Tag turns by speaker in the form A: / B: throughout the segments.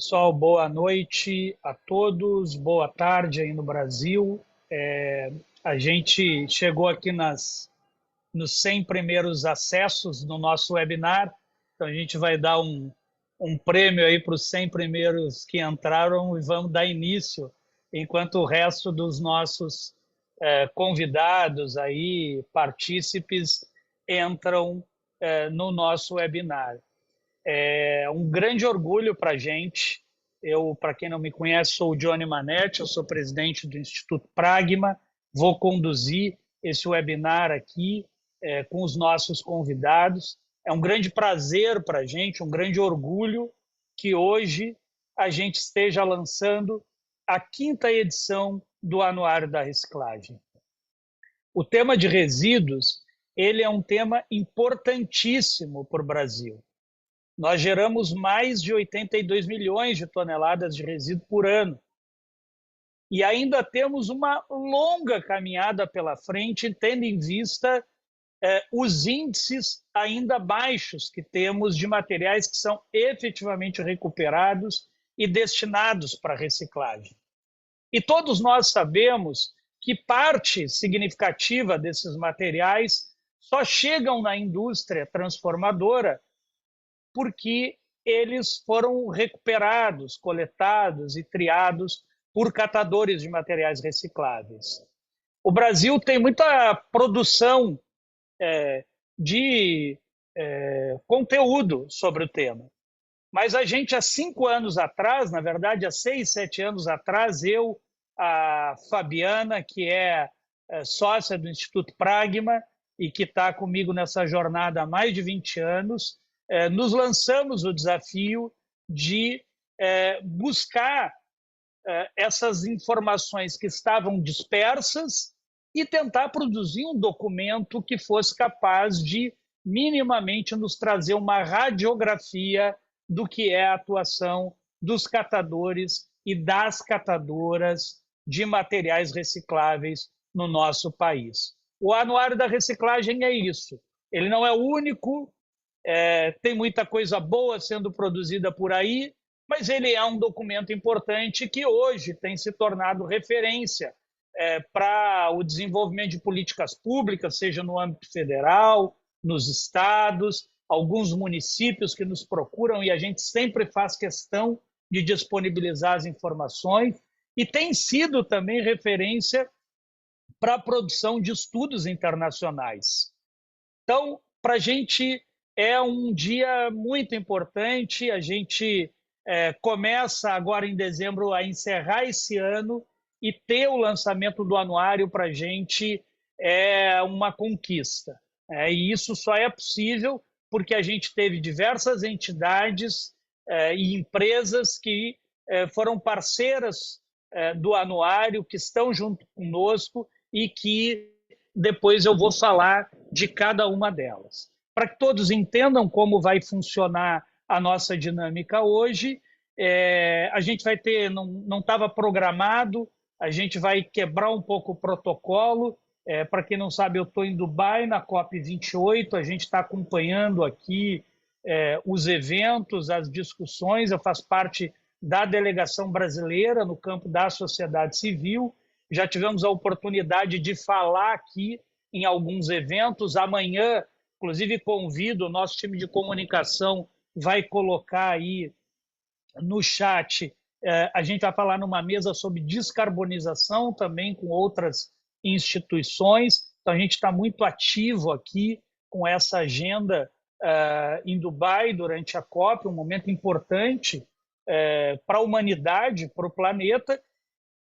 A: pessoal, boa noite a todos, boa tarde aí no Brasil. A gente chegou aqui nos 100 primeiros acessos no nosso webinar, então a gente vai dar um prêmio aí para os 100 primeiros que entraram e vamos dar início, enquanto o resto dos nossos convidados aí, partícipes, entram no nosso webinar. É um grande orgulho para a gente. Eu, para quem não me conhece, sou o Johnny Manetti, eu sou presidente do Instituto Pragma, vou conduzir esse webinar aqui com os nossos convidados. É um grande prazer para a gente, um grande orgulho que hoje a gente esteja lançando a 5ª edição do Anuário da Reciclagem. O tema de resíduos, ele é um tema importantíssimo para o Brasil. Nós geramos mais de 82 milhões de toneladas de resíduo por ano. E ainda temos uma longa caminhada pela frente, tendo em vista os índices ainda baixos que temos de materiais que são efetivamente recuperados e destinados para reciclagem. E todos nós sabemos que parte significativa desses materiais só chegam na indústria transformadora porque eles foram recuperados, coletados e triados por catadores de materiais recicláveis. O Brasil tem muita produção de conteúdo sobre o tema, mas a gente, há 5 anos atrás, na verdade, há 6, 7 anos atrás, eu, a Fabiana, que é sócia do Instituto Pragma e que está comigo nessa jornada há mais de 20 anos, nos lançamos o desafio de buscar essas informações que estavam dispersas e tentar produzir um documento que fosse capaz de minimamente nos trazer uma radiografia do que é a atuação dos catadores e das catadoras de materiais recicláveis no nosso país. O Anuário da Reciclagem é isso. Ele não é o único, tem muita coisa boa sendo produzida por aí, mas ele é um documento importante que hoje tem se tornado referência para o desenvolvimento de políticas públicas, seja no âmbito federal, nos estados, alguns municípios que nos procuram e a gente sempre faz questão de disponibilizar as informações, e tem sido também referência para a produção de estudos internacionais. Então, para a gente é um dia muito importante, a gente começa agora em dezembro a encerrar esse ano e ter o lançamento do anuário para a gente é uma conquista. E isso só é possível porque a gente teve diversas entidades e empresas que foram parceiras do anuário, que estão junto conosco e que depois eu vou falar de cada uma delas. Para que todos entendam como vai funcionar a nossa dinâmica hoje, a gente vai ter, não estava programado, a gente vai quebrar um pouco o protocolo. Para quem não sabe, eu estou em Dubai, na COP28, a gente está acompanhando aqui os eventos, as discussões, eu faço parte da delegação brasileira no campo da sociedade civil, já tivemos a oportunidade de falar aqui em alguns eventos. Amanhã, inclusive, convido, o nosso time de comunicação vai colocar aí no chat, a gente vai falar numa mesa sobre descarbonização também com outras instituições. Então, a gente está muito ativo aqui com essa agenda em Dubai durante a COP, um momento importante para a humanidade, para o planeta.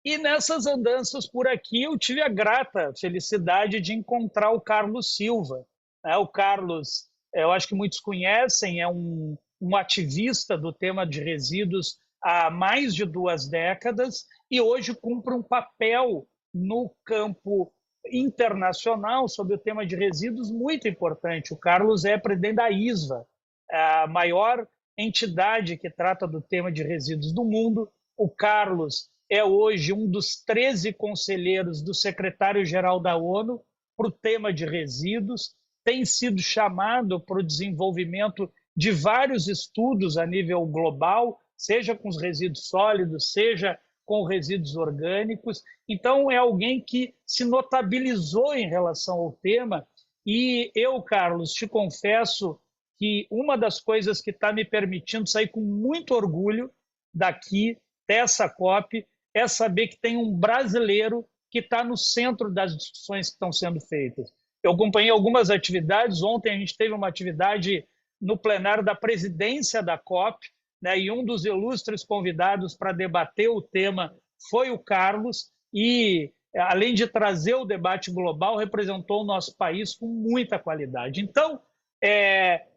A: E nessas andanças por aqui, eu tive a grata felicidade de encontrar o Carlos Silva. O Carlos, eu acho que muitos conhecem, é um ativista do tema de resíduos há mais de 2 décadas e hoje cumpre um papel no campo internacional sobre o tema de resíduos muito importante. O Carlos é presidente da ISVA, a maior entidade que trata do tema de resíduos do mundo. O Carlos é hoje um dos 13 conselheiros do secretário-geral da ONU para o tema de resíduos, tem sido chamado para o desenvolvimento de vários estudos a nível global seja com os resíduos sólidos, seja com resíduos orgânicos. Então, é alguém que se notabilizou em relação ao tema. E eu, Carlos, te confesso que uma das coisas que está me permitindo sair com muito orgulho daqui, dessa COP, é saber que tem um brasileiro que está no centro das discussões que estão sendo feitas. Eu acompanhei algumas atividades. Ontem a gente teve uma atividade no plenário da presidência da COP, né, e um dos ilustres convidados para debater o tema foi o Carlos, e, além de trazer o debate global, representou o nosso país com muita qualidade. Então,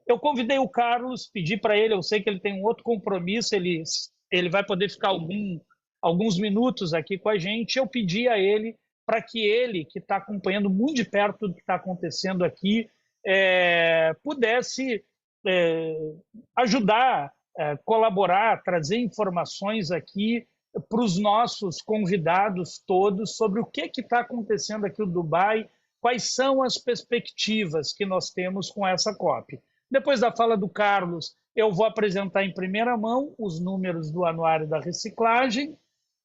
A: eu convidei o Carlos, pedi para ele, eu sei que ele tem um outro compromisso, ele vai poder ficar alguns minutos aqui com a gente. Eu pedi a ele para que ele, que está acompanhando muito de perto o que está acontecendo aqui, pudesse ajudar, colaborar, trazer informações aqui para os nossos convidados todos sobre o que está acontecendo aqui no Dubai, quais são as perspectivas que nós temos com essa COP. Depois da fala do Carlos, eu vou apresentar em primeira mão os números do Anuário da Reciclagem.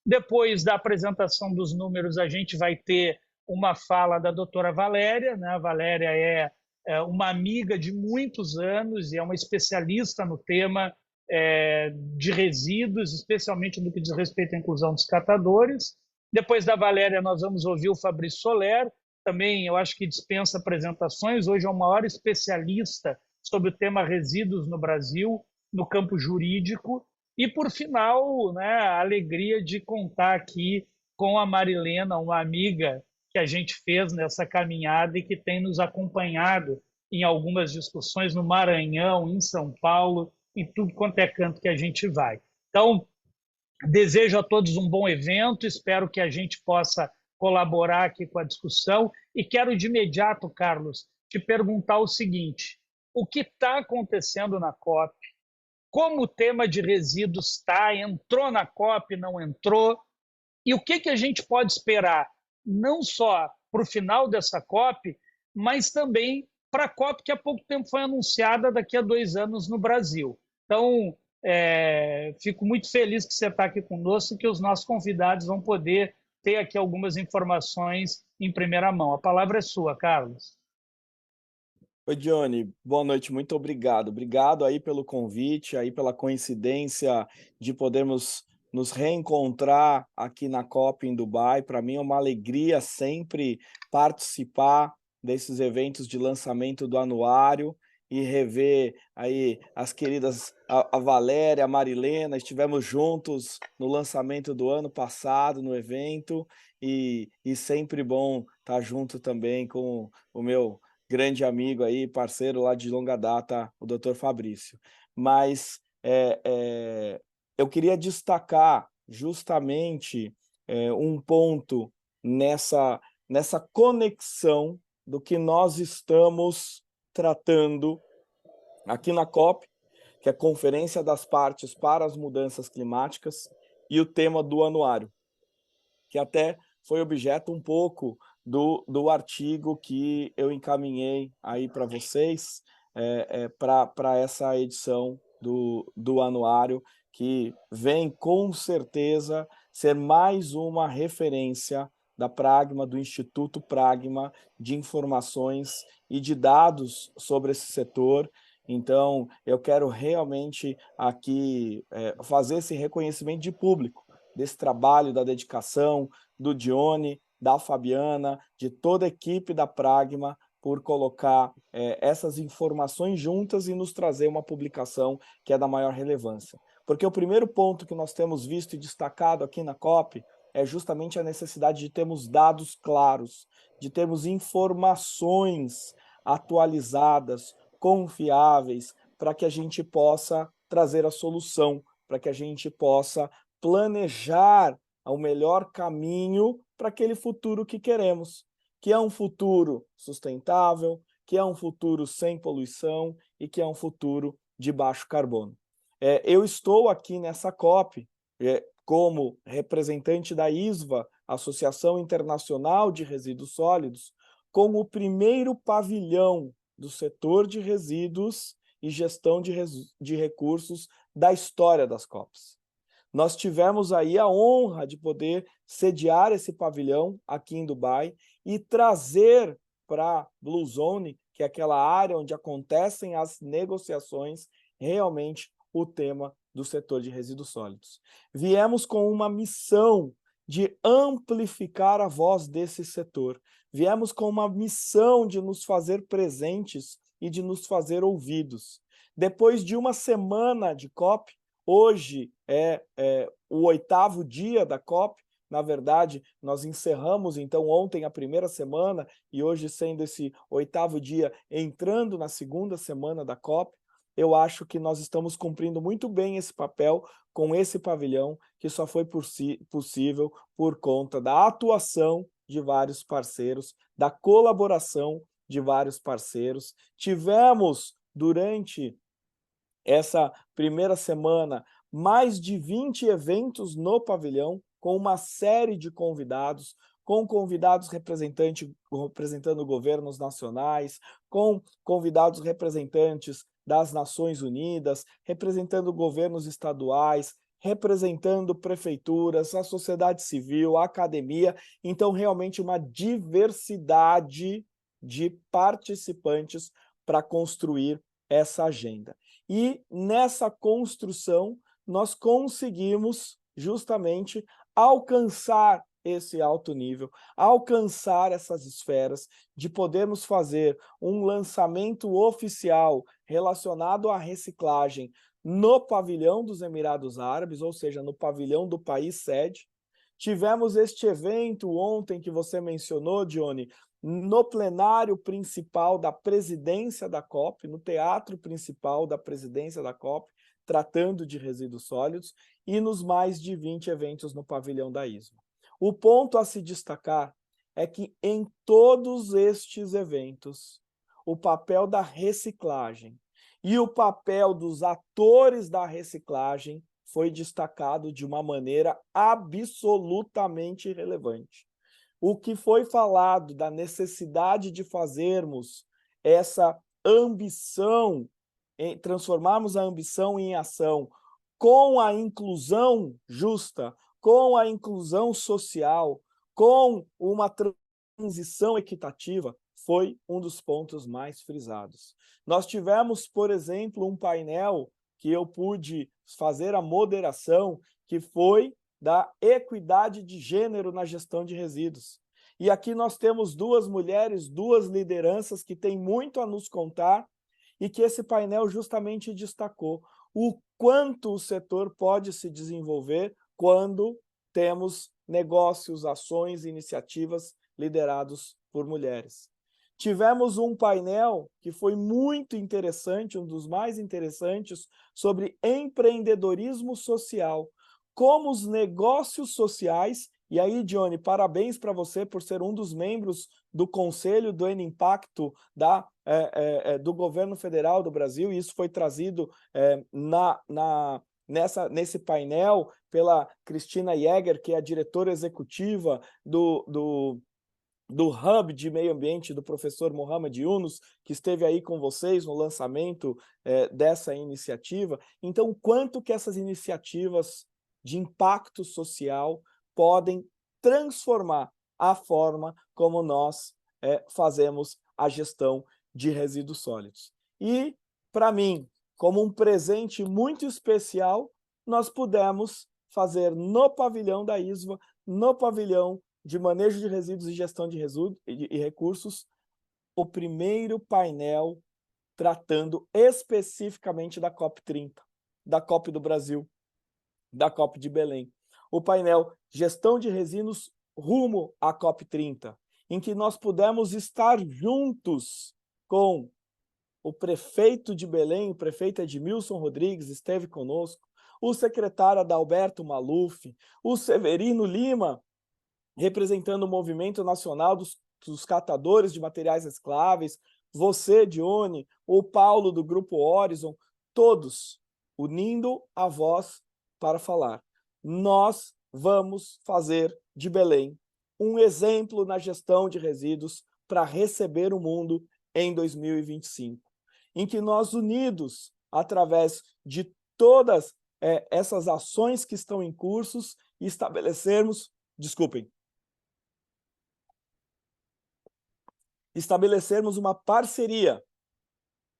A: Depois da apresentação dos números, a gente vai ter uma fala da doutora Valéria, né? A Valéria é uma amiga de muitos anos e é uma especialista no tema de resíduos, especialmente no que diz respeito à inclusão dos catadores. Depois da Valéria, nós vamos ouvir o Fabrício Soler, também eu acho que dispensa apresentações, hoje é o maior especialista sobre o tema resíduos no Brasil, no campo jurídico. E, por final, né, a alegria de contar aqui com a Marilena, uma amiga que a gente fez nessa caminhada e que tem nos acompanhado em algumas discussões no Maranhão, em São Paulo, em tudo quanto é canto que a gente vai. Então, desejo a todos um bom evento, espero que a gente possa colaborar aqui com a discussão e quero de imediato, Carlos, te perguntar o seguinte: o que está acontecendo na COP? Como o tema de resíduos está? Entrou na COP, não entrou? E o que a gente pode esperar, não só para o final dessa COP, mas também para a COP que há pouco tempo foi anunciada daqui a 2 anos no Brasil. Então, fico muito feliz que você está aqui conosco e que os nossos convidados vão poder ter aqui algumas informações em primeira mão. A palavra é sua, Carlos.
B: Oi, Johnny, boa noite, muito obrigado. Obrigado aí pelo convite, aí pela coincidência de podermos nos reencontrar aqui na COP em Dubai. Para mim é uma alegria sempre participar desses eventos de lançamento do anuário e rever aí as queridas, a Valéria, a Marilena, estivemos juntos no lançamento do ano passado, no evento, e sempre bom estar junto também com o meu grande amigo aí, parceiro lá de longa data, o Dr. Fabrício. Mas eu queria destacar justamente um ponto nessa conexão do que nós estamos tratando aqui na COP, que é a Conferência das Partes para as Mudanças Climáticas, e o tema do anuário, que até foi objeto um pouco do artigo que eu encaminhei aí para vocês, para essa edição do anuário, que vem com certeza ser mais uma referência da Pragma, do Instituto Pragma, de informações e de dados sobre esse setor. Então, eu quero realmente aqui fazer esse reconhecimento de público, desse trabalho, da dedicação do Dione, da Fabiana, de toda a equipe da Pragma, por colocar essas informações juntas e nos trazer uma publicação que é da maior relevância. Porque o primeiro ponto que nós temos visto e destacado aqui na COP é justamente a necessidade de termos dados claros, de termos informações atualizadas, confiáveis, para que a gente possa trazer a solução, para que a gente possa planejar o melhor caminho para aquele futuro que queremos, que é um futuro sustentável, que é um futuro sem poluição e que é um futuro de baixo carbono. Eu estou aqui nessa COP como representante da ISVA, Associação Internacional de Resíduos Sólidos, com o primeiro pavilhão do setor de resíduos e gestão de recursos da história das COPs. Nós tivemos aí a honra de poder sediar esse pavilhão aqui em Dubai e trazer para Blue Zone, que é aquela área onde acontecem as negociações, realmente o tema do setor de resíduos sólidos. Viemos com uma missão de amplificar a voz desse setor. Viemos com uma missão de nos fazer presentes e de nos fazer ouvidos. Depois de uma semana de COP, hoje é o 8º dia da COP. Na verdade, nós encerramos, então, ontem a primeira semana e hoje sendo esse 8º dia, entrando na segunda semana da COP. Eu acho que nós estamos cumprindo muito bem esse papel com esse pavilhão, que só foi possível por conta da atuação de vários parceiros, da colaboração de vários parceiros. Tivemos, durante essa primeira semana, mais de 20 eventos no pavilhão, com uma série de convidados, com convidados representando governos nacionais, com convidados representantes das Nações Unidas, representando governos estaduais, representando prefeituras, a sociedade civil, a academia. Então, realmente uma diversidade de participantes para construir essa agenda. E nessa construção, nós conseguimos justamente alcançar esse alto nível, alcançar essas esferas, de podermos fazer um lançamento oficial relacionado à reciclagem no pavilhão dos Emirados Árabes, ou seja, no pavilhão do país sede. Tivemos este evento ontem que você mencionou, Dione, no plenário principal da presidência da COP, no teatro principal da presidência da COP, tratando de resíduos sólidos, e nos mais de 20 eventos no pavilhão da ISMA. O ponto a se destacar é que em todos estes eventos, o papel da reciclagem e o papel dos atores da reciclagem foi destacado de uma maneira absolutamente relevante. O que foi falado da necessidade de fazermos essa ambição, transformarmos a ambição em ação, com a inclusão justa, com a inclusão social, com uma transição equitativa, foi um dos pontos mais frisados. Nós tivemos, por exemplo, um painel que eu pude fazer a moderação, que foi da equidade de gênero na gestão de resíduos. E aqui nós temos duas mulheres, duas lideranças que têm muito a nos contar e que esse painel justamente destacou o quanto o setor pode se desenvolver quando temos negócios, ações, iniciativas liderados por mulheres. Tivemos um painel que foi muito interessante, um dos mais interessantes, sobre empreendedorismo social, como os negócios sociais, e aí, Dione, parabéns para você por ser um dos membros do Conselho do Impacto do Governo Federal do Brasil, e isso foi trazido nesse painel pela Cristina Jäger, que é a diretora executiva do Hub de Meio Ambiente do professor Mohamed Yunus, que esteve aí com vocês no lançamento dessa iniciativa. Então, quanto que essas iniciativas de impacto social podem transformar a forma como nós fazemos a gestão de resíduos sólidos. E, para mim, como um presente muito especial, nós pudemos fazer no pavilhão da ISVA, no pavilhão de manejo de resíduos e gestão de resíduos e recursos, o primeiro painel tratando especificamente da COP30, da COP do Brasil, da COP de Belém. O painel Gestão de Resíduos rumo à COP30, em que nós pudemos estar juntos com o prefeito de Belém, o prefeito Edmilson Rodrigues, esteve conosco, o secretário Adalberto Maluf, o Severino Lima, representando o Movimento Nacional dos Catadores de Materiais Recicláveis, você, Dione, o Paulo do Grupo Horizon, todos unindo a voz para falar. Nós vamos fazer de Belém um exemplo na gestão de resíduos para receber o mundo em 2025, em que nós, unidos, através de todas essas ações que estão em cursos e estabelecermos uma parceria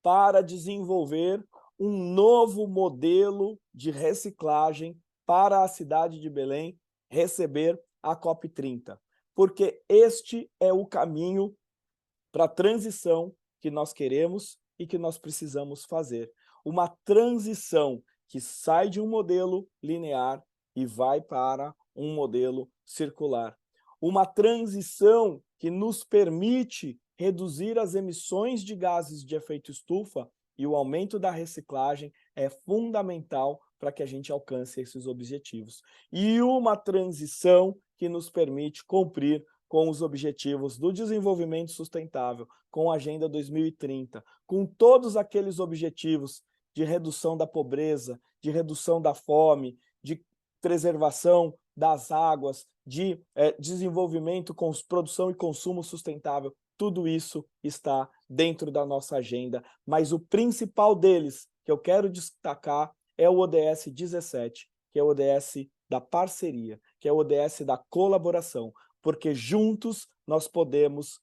B: para desenvolver um novo modelo de reciclagem para a cidade de Belém receber a COP30, porque este é o caminho para a transição que nós queremos e que nós precisamos fazer. Uma transição que sai de um modelo linear e vai para um modelo circular. Uma transição que nos permite reduzir as emissões de gases de efeito estufa, e o aumento da reciclagem é fundamental para que a gente alcance esses objetivos. E uma transição que nos permite cumprir com os objetivos do desenvolvimento sustentável, com a Agenda 2030, com todos aqueles objetivos de redução da pobreza, de redução da fome, de preservação das águas, de desenvolvimento com produção e consumo sustentável. Tudo isso está dentro da nossa agenda, mas o principal deles, que eu quero destacar, é o ODS 17, que é o ODS da parceria, que é o ODS da colaboração, porque juntos nós podemos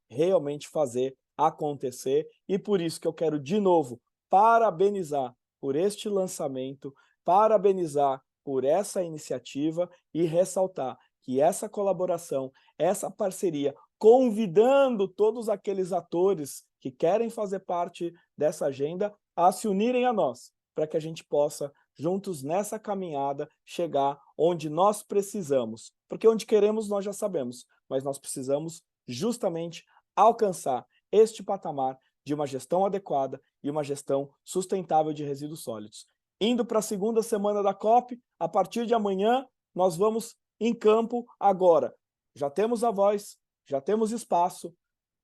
B: realmente fazer acontecer, e por isso que eu quero, de novo, parabenizar por este lançamento, parabenizar por essa iniciativa e ressaltar que essa colaboração, essa parceria, convidando todos aqueles atores que querem fazer parte dessa agenda a se unirem a nós, para que a gente possa, juntos nessa caminhada, chegar onde nós precisamos. Porque onde queremos nós já sabemos, mas nós precisamos justamente alcançar este patamar de uma gestão adequada e uma gestão sustentável de resíduos sólidos. Indo para a segunda semana da COP, a partir de amanhã, nós vamos em campo agora. Já temos a voz, já temos espaço,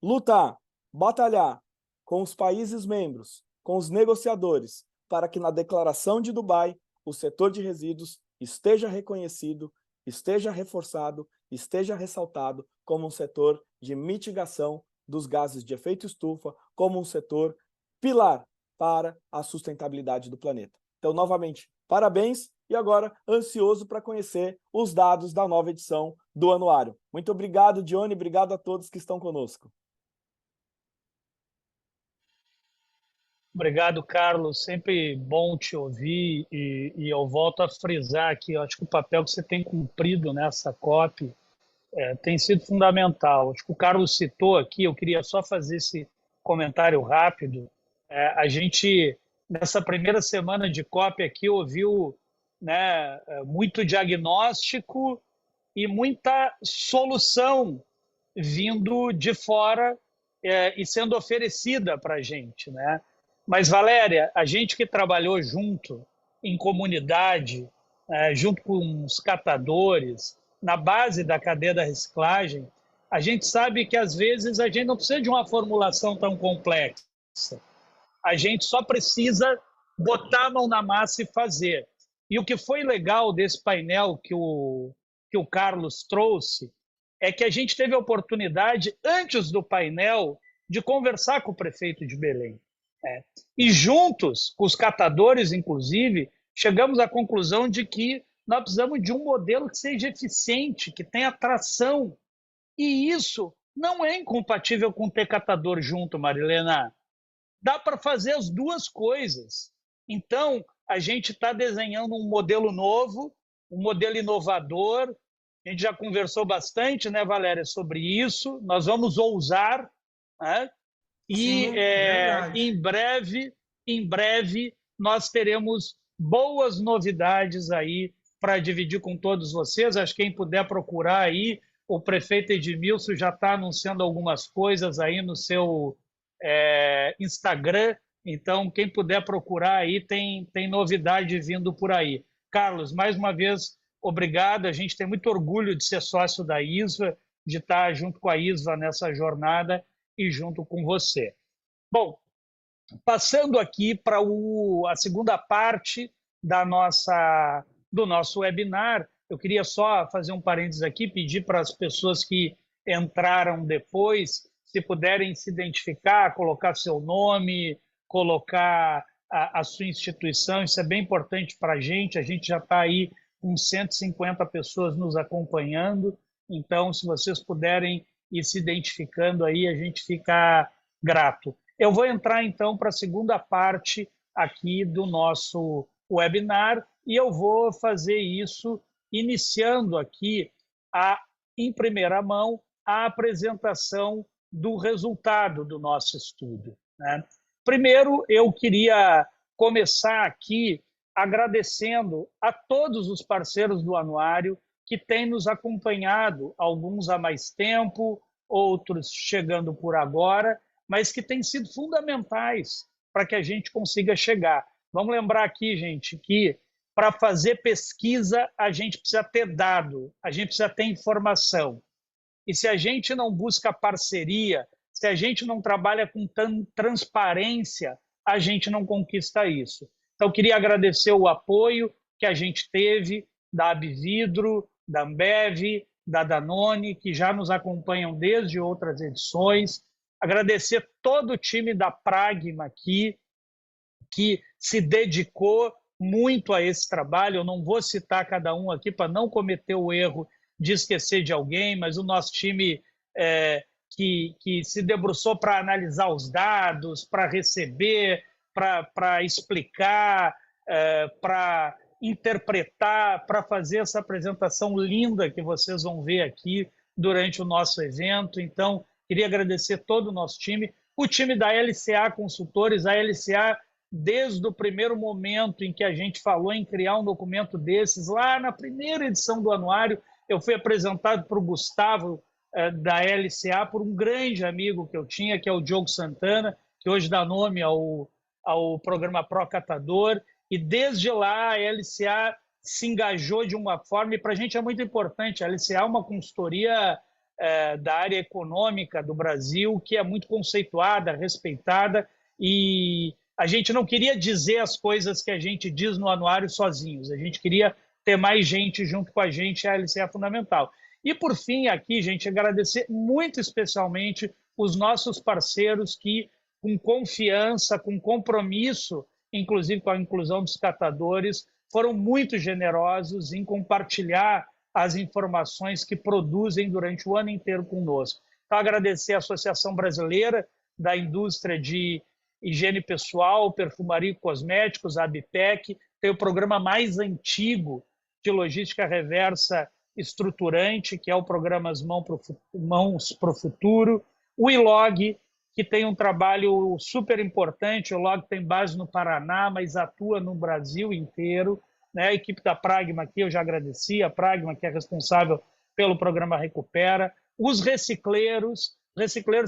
B: lutar, batalhar com os países membros, com os negociadores, para que na Declaração de Dubai o setor de resíduos esteja reconhecido, esteja reforçado, esteja ressaltado como um setor de mitigação dos gases de efeito estufa, como um setor pilar para a sustentabilidade do planeta. Então, novamente, parabéns e agora ansioso para conhecer os dados da nova edição do Anuário. Muito obrigado, Dione, obrigado a todos que estão conosco.
A: Obrigado, Carlos. Sempre bom te ouvir e eu volto a frisar aqui, eu acho que o papel que você tem cumprido nessa COP tem sido fundamental. Acho que o Carlos citou aqui, eu queria só fazer esse comentário rápido. A gente, nessa primeira semana de COP aqui, ouviu, né, muito diagnóstico e muita solução vindo de fora e sendo oferecida para a gente, né? Mas, Valéria, a gente que trabalhou junto, em comunidade, junto com os catadores, na base da cadeia da reciclagem, a gente sabe que, às vezes, a gente não precisa de uma formulação tão complexa. A gente só precisa botar a mão na massa e fazer. E o que foi legal desse painel que o Carlos trouxe é que a gente teve a oportunidade, antes do painel, de conversar com o prefeito de Belém. E juntos, com os catadores, inclusive, chegamos à conclusão de que nós precisamos de um modelo que seja eficiente, que tenha tração. E isso não é incompatível com ter catador junto, Marilena. Dá para fazer as duas coisas. Então, a gente está desenhando um modelo novo, um modelo inovador. A gente já conversou bastante, né, Valéria, sobre isso. Nós vamos ousar, né? E
C: Sim,
A: em breve, nós teremos boas novidades aí para dividir com todos vocês. Acho que quem puder procurar aí, o prefeito Edmilson já está anunciando algumas coisas aí no seu Instagram. Então, quem puder procurar aí, tem novidade vindo por aí. Carlos, mais uma vez, obrigado. A gente tem muito orgulho de ser sócio da ISVA, de estar junto com a ISVA nessa jornada e junto com você. Bom, passando aqui para a segunda parte do nosso webinar, eu queria só fazer um parênteses aqui, pedir para as pessoas que entraram depois, se puderem se identificar, colocar seu nome, colocar a sua instituição, isso é bem importante para a gente já está aí com 150 pessoas nos acompanhando, então, se vocês puderem ir se identificando aí, a gente fica grato. Eu vou entrar, então, para a segunda parte aqui do nosso webinar e eu vou fazer isso iniciando aqui, em primeira mão, a apresentação do resultado do nosso estudo, né? Primeiro, eu queria começar aqui agradecendo a todos os parceiros do Anuário que têm nos acompanhado, alguns há mais tempo, outros chegando por agora, mas que têm sido fundamentais para que a gente consiga chegar. Vamos lembrar aqui, gente, que para fazer pesquisa a gente precisa ter dado, a gente precisa ter informação. E se a gente não busca parceria, se a gente não trabalha com transparência, a gente não conquista isso. Então, queria agradecer o apoio que a gente teve da Abvidro, da Ambev, da Danone, que já nos acompanham desde outras edições. Agradecer todo o time da Pragma aqui, que se dedicou muito a esse trabalho. Eu não vou citar cada um aqui para não cometer o erro de esquecer de alguém, mas o nosso time que se debruçou para analisar os dados, para receber, para explicar, para interpretar, para fazer essa apresentação linda que vocês vão ver aqui durante o nosso evento. Então, queria agradecer todo o nosso time, o time da LCA Consultores, a LCA, desde o primeiro momento em que a gente falou em criar um documento desses, lá na primeira edição do Anuário, eu fui apresentado para o Gustavo, da LCA, por um grande amigo que eu tinha, que é o Diogo Santana, que hoje dá nome ao programa Pro Catador, e desde lá a LCA se engajou de uma forma, e para a gente é muito importante, a LCA é uma consultoria da área econômica do Brasil, que é muito conceituada, respeitada, e a gente não queria dizer as coisas que a gente diz no Anuário sozinhos, a gente queria ter mais gente junto com a gente, a LCA é fundamental. E, por fim, aqui, gente, agradecer muito especialmente os nossos parceiros que, com confiança, com compromisso, inclusive com a inclusão dos catadores, foram muito generosos em compartilhar as informações que produzem durante o ano inteiro conosco. Então, agradecer à Associação Brasileira da Indústria de Higiene Pessoal, Perfumaria e Cosméticos, a ABPEC, tem o programa mais antigo de logística reversa estruturante, que é o programa Mãos para o Futuro, o ILOG, que tem um trabalho super importante, o ILOG tem base no Paraná, mas atua no Brasil inteiro, né? A equipe da Pragma aqui, eu já agradeci, a Pragma, que é responsável pelo programa Recupera, os recicleiros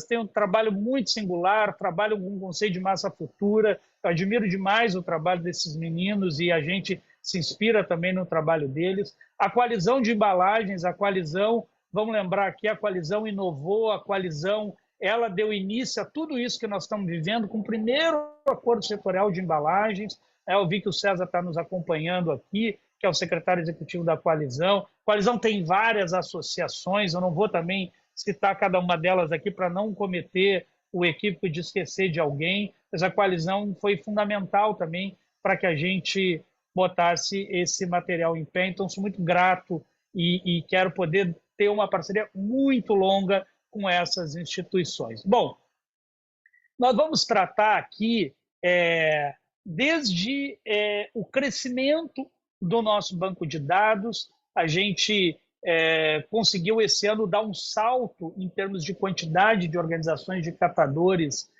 A: têm um trabalho muito singular, trabalham com um conceito de massa futura, eu admiro demais o trabalho desses meninos e a gente se inspira também no trabalho deles. A coalizão de embalagens, a coalizão, vamos lembrar aqui, a coalizão inovou, a coalizão, ela deu início a tudo isso que nós estamos vivendo com o primeiro acordo setorial de embalagens. Eu vi que o César está nos acompanhando aqui, que é o secretário executivo da coalizão. A coalizão tem várias associações, eu não vou também citar cada uma delas aqui para não cometer o equívoco de esquecer de alguém, mas a coalizão foi fundamental também para que a gente botasse esse material em pé. Então, sou muito grato e quero poder ter uma parceria muito longa com essas instituições. Bom, nós vamos tratar aqui desde o crescimento do nosso banco de dados. A gente conseguiu esse ano dar um salto em termos de quantidade de organizações de catadores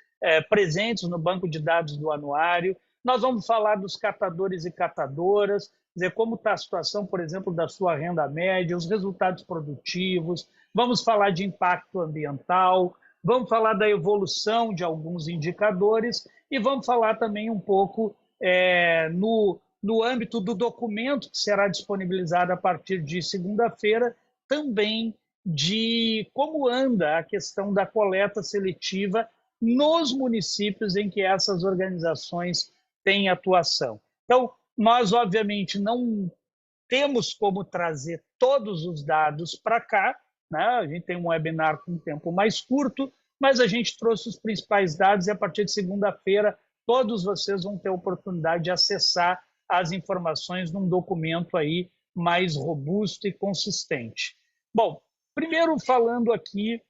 A: presentes no banco de dados do Anuário. Nós vamos falar dos catadores e catadoras, dizer como está a situação, por exemplo, da sua renda média, os resultados produtivos, vamos falar de impacto ambiental, vamos falar da evolução de alguns indicadores e vamos falar também um pouco no âmbito do documento que será disponibilizado a partir de segunda-feira, também de como anda a questão da coleta seletiva nos municípios em que essas organizações têm atuação. Então, nós, obviamente, não temos como trazer todos os dados para cá, né? A gente tem um webinar com um tempo mais curto, mas a gente trouxe os principais dados e, a partir de segunda-feira, todos vocês vão ter a oportunidade de acessar as informações num documento aí mais robusto e consistente. Bom, primeiro falando aqui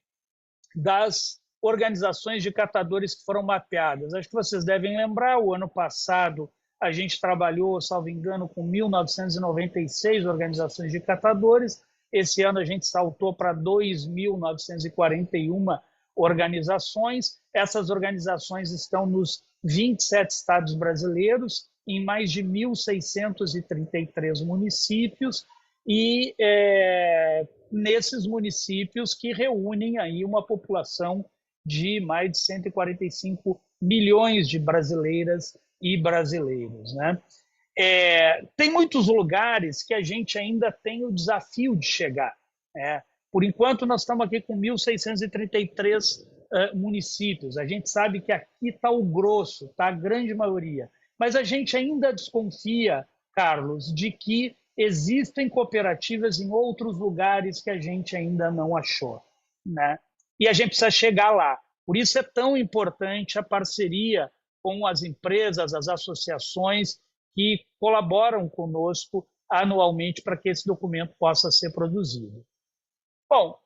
A: das organizações de catadores que foram mapeadas. Acho que vocês devem lembrar, o ano passado a gente trabalhou, salvo engano, com 1.996 organizações de catadores. Esse ano a gente saltou para 2.941 organizações. Essas organizações estão nos 27 estados brasileiros, em mais de 1.633 municípios, e nesses municípios que reúnem aí uma população de mais de 145 milhões de brasileiras e brasileiros, né? Tem muitos lugares que a gente ainda tem o desafio de chegar, né? Por enquanto, nós estamos aqui com 1.633 municípios. A gente sabe que aqui está o grosso, está a grande maioria. Mas a gente ainda desconfia, Carlos, de que existem cooperativas em outros lugares que a gente ainda não achou, né? E a gente precisa chegar lá. Por isso é tão importante a parceria com as empresas, as associações que colaboram conosco anualmente para que esse documento possa ser produzido. Bom,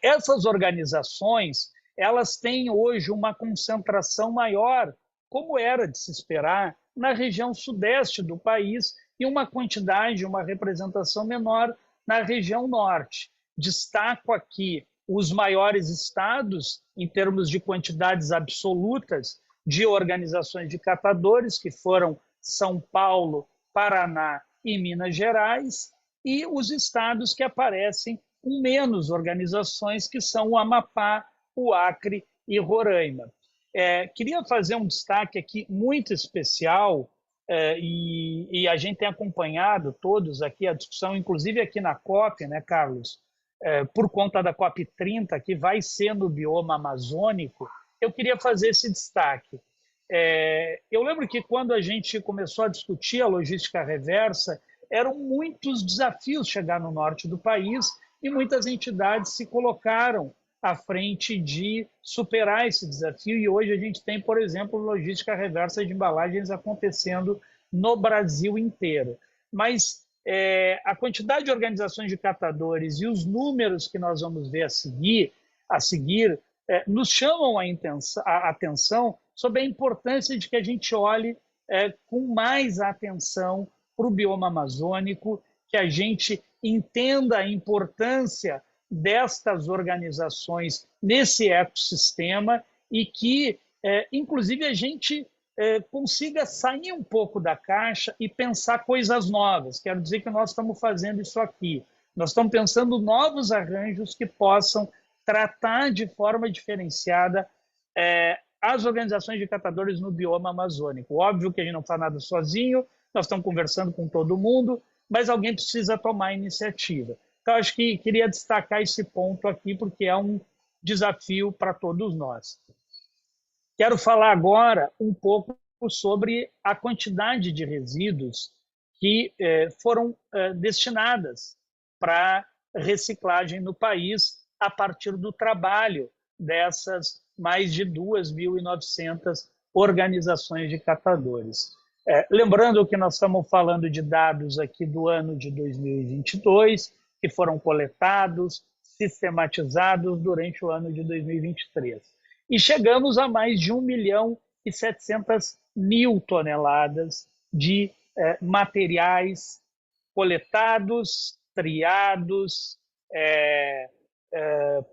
A: essas organizações, elas têm hoje uma concentração maior, como era de se esperar, na região sudeste do país e uma quantidade, uma representação menor na região norte. Destaco aqui os maiores estados, em termos de quantidades absolutas de organizações de catadores, que foram São Paulo, Paraná e Minas Gerais, e os estados que aparecem com menos organizações, que são o Amapá, o Acre e Roraima. Queria fazer um destaque aqui muito especial, e a gente tem acompanhado todos aqui a discussão, inclusive aqui na COP, né, Carlos? Por conta da COP 30, que vai ser no bioma amazônico, eu queria fazer esse destaque. Eu lembro que quando a gente começou a discutir a logística reversa, eram muitos desafios chegar no norte do país e muitas entidades se colocaram à frente de superar esse desafio. E hoje a gente tem, por exemplo, logística reversa de embalagens acontecendo no Brasil inteiro. Mas a quantidade de organizações de catadores e os números que nós vamos ver a seguir nos chamam a atenção sobre a importância de que a gente olhe com mais atenção para o bioma amazônico, que a gente entenda a importância destas organizações nesse ecossistema e que, inclusive, a gente consiga sair um pouco da caixa e pensar coisas novas. Quero dizer que nós estamos fazendo isso aqui. Nós estamos pensando novos arranjos que possam tratar de forma diferenciada as organizações de catadores no bioma amazônico. Óbvio que a gente não faz nada sozinho, nós estamos conversando com todo mundo, mas alguém precisa tomar a iniciativa. Então, acho que queria destacar esse ponto aqui, porque é um desafio para todos nós. Quero falar agora um pouco sobre a quantidade de resíduos que foram destinadas para reciclagem no país a partir do trabalho dessas mais de 2.900 organizações de catadores. Lembrando que nós estamos falando de dados aqui do ano de 2022, que foram coletados, sistematizados durante o ano de 2023. E chegamos a mais de 1.700.000 toneladas de materiais coletados, triados,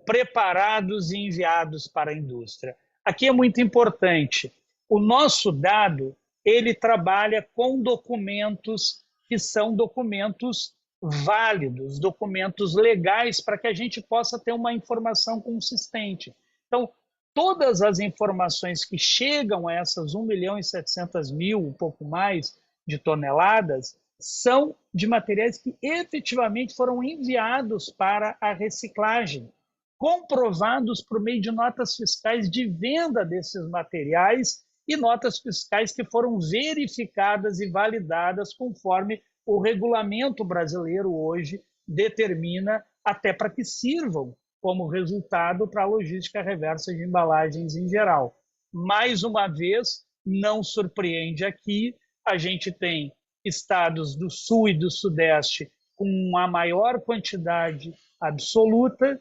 A: preparados e enviados para a indústria. Aqui é muito importante. O nosso dado, ele trabalha com documentos que são documentos válidos, documentos legais, para que a gente possa ter uma informação consistente. Então, todas as informações que chegam a essas 1.700.000, um pouco mais, de toneladas, são de materiais que efetivamente foram enviados para a reciclagem, comprovados por meio de notas fiscais de venda desses materiais e notas fiscais que foram verificadas e validadas conforme o regulamento brasileiro hoje determina, até para que sirvam como resultado para a logística reversa de embalagens em geral. Mais uma vez, não surpreende aqui. A gente tem estados do Sul e do Sudeste com uma maior quantidade absoluta,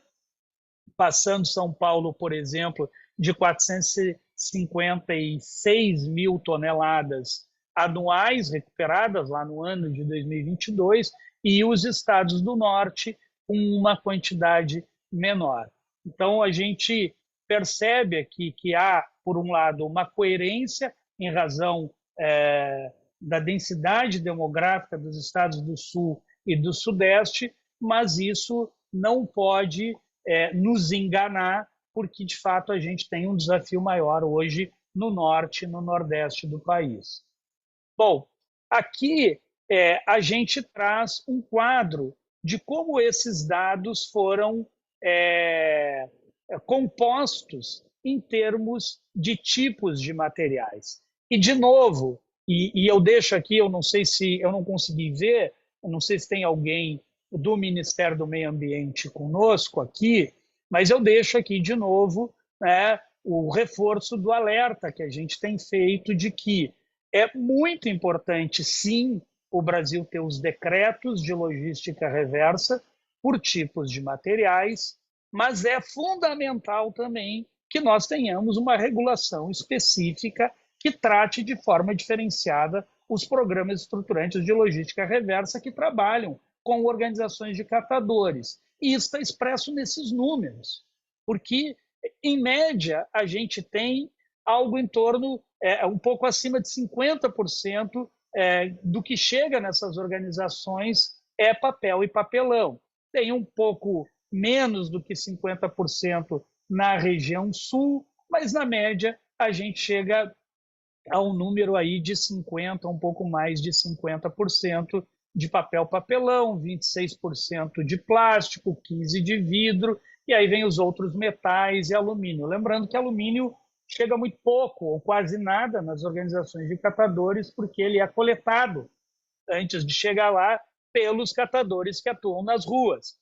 A: passando São Paulo, por exemplo, de 456 mil toneladas anuais recuperadas lá no ano de 2022, e os estados do Norte com uma quantidade menor. Então, a gente percebe aqui que há, por um lado, uma coerência em razão da densidade demográfica dos estados do Sul e do Sudeste, mas isso não pode nos enganar, porque, de fato, a gente tem um desafio maior hoje no Norte e no Nordeste do país. Bom, aqui a gente traz um quadro de como esses dados foram compostos em termos de tipos de materiais. E, de novo, e eu deixo aqui, eu não sei se eu não consegui ver, eu não sei se tem alguém do Ministério do Meio Ambiente conosco aqui, mas eu deixo aqui de novo, né, o reforço do alerta que a gente tem feito de que é muito importante, sim, o Brasil ter os decretos de logística reversa por tipos de materiais, mas é fundamental também que nós tenhamos uma regulação específica que trate de forma diferenciada os programas estruturantes de logística reversa que trabalham com organizações de catadores. E isso está expresso nesses números, porque, em média, a gente tem algo em torno, um pouco acima de 50% do que chega nessas organizações é papel e papelão. Tem um pouco menos do que 50% na região sul, mas, na média, a gente chega a um número aí de 50%, um pouco mais de 50% de papel papelão, 26% de plástico, 15% de vidro, e aí vem os outros metais e alumínio. Lembrando que alumínio chega muito pouco ou quase nada nas organizações de catadores, porque ele é coletado antes de chegar lá pelos catadores que atuam nas ruas.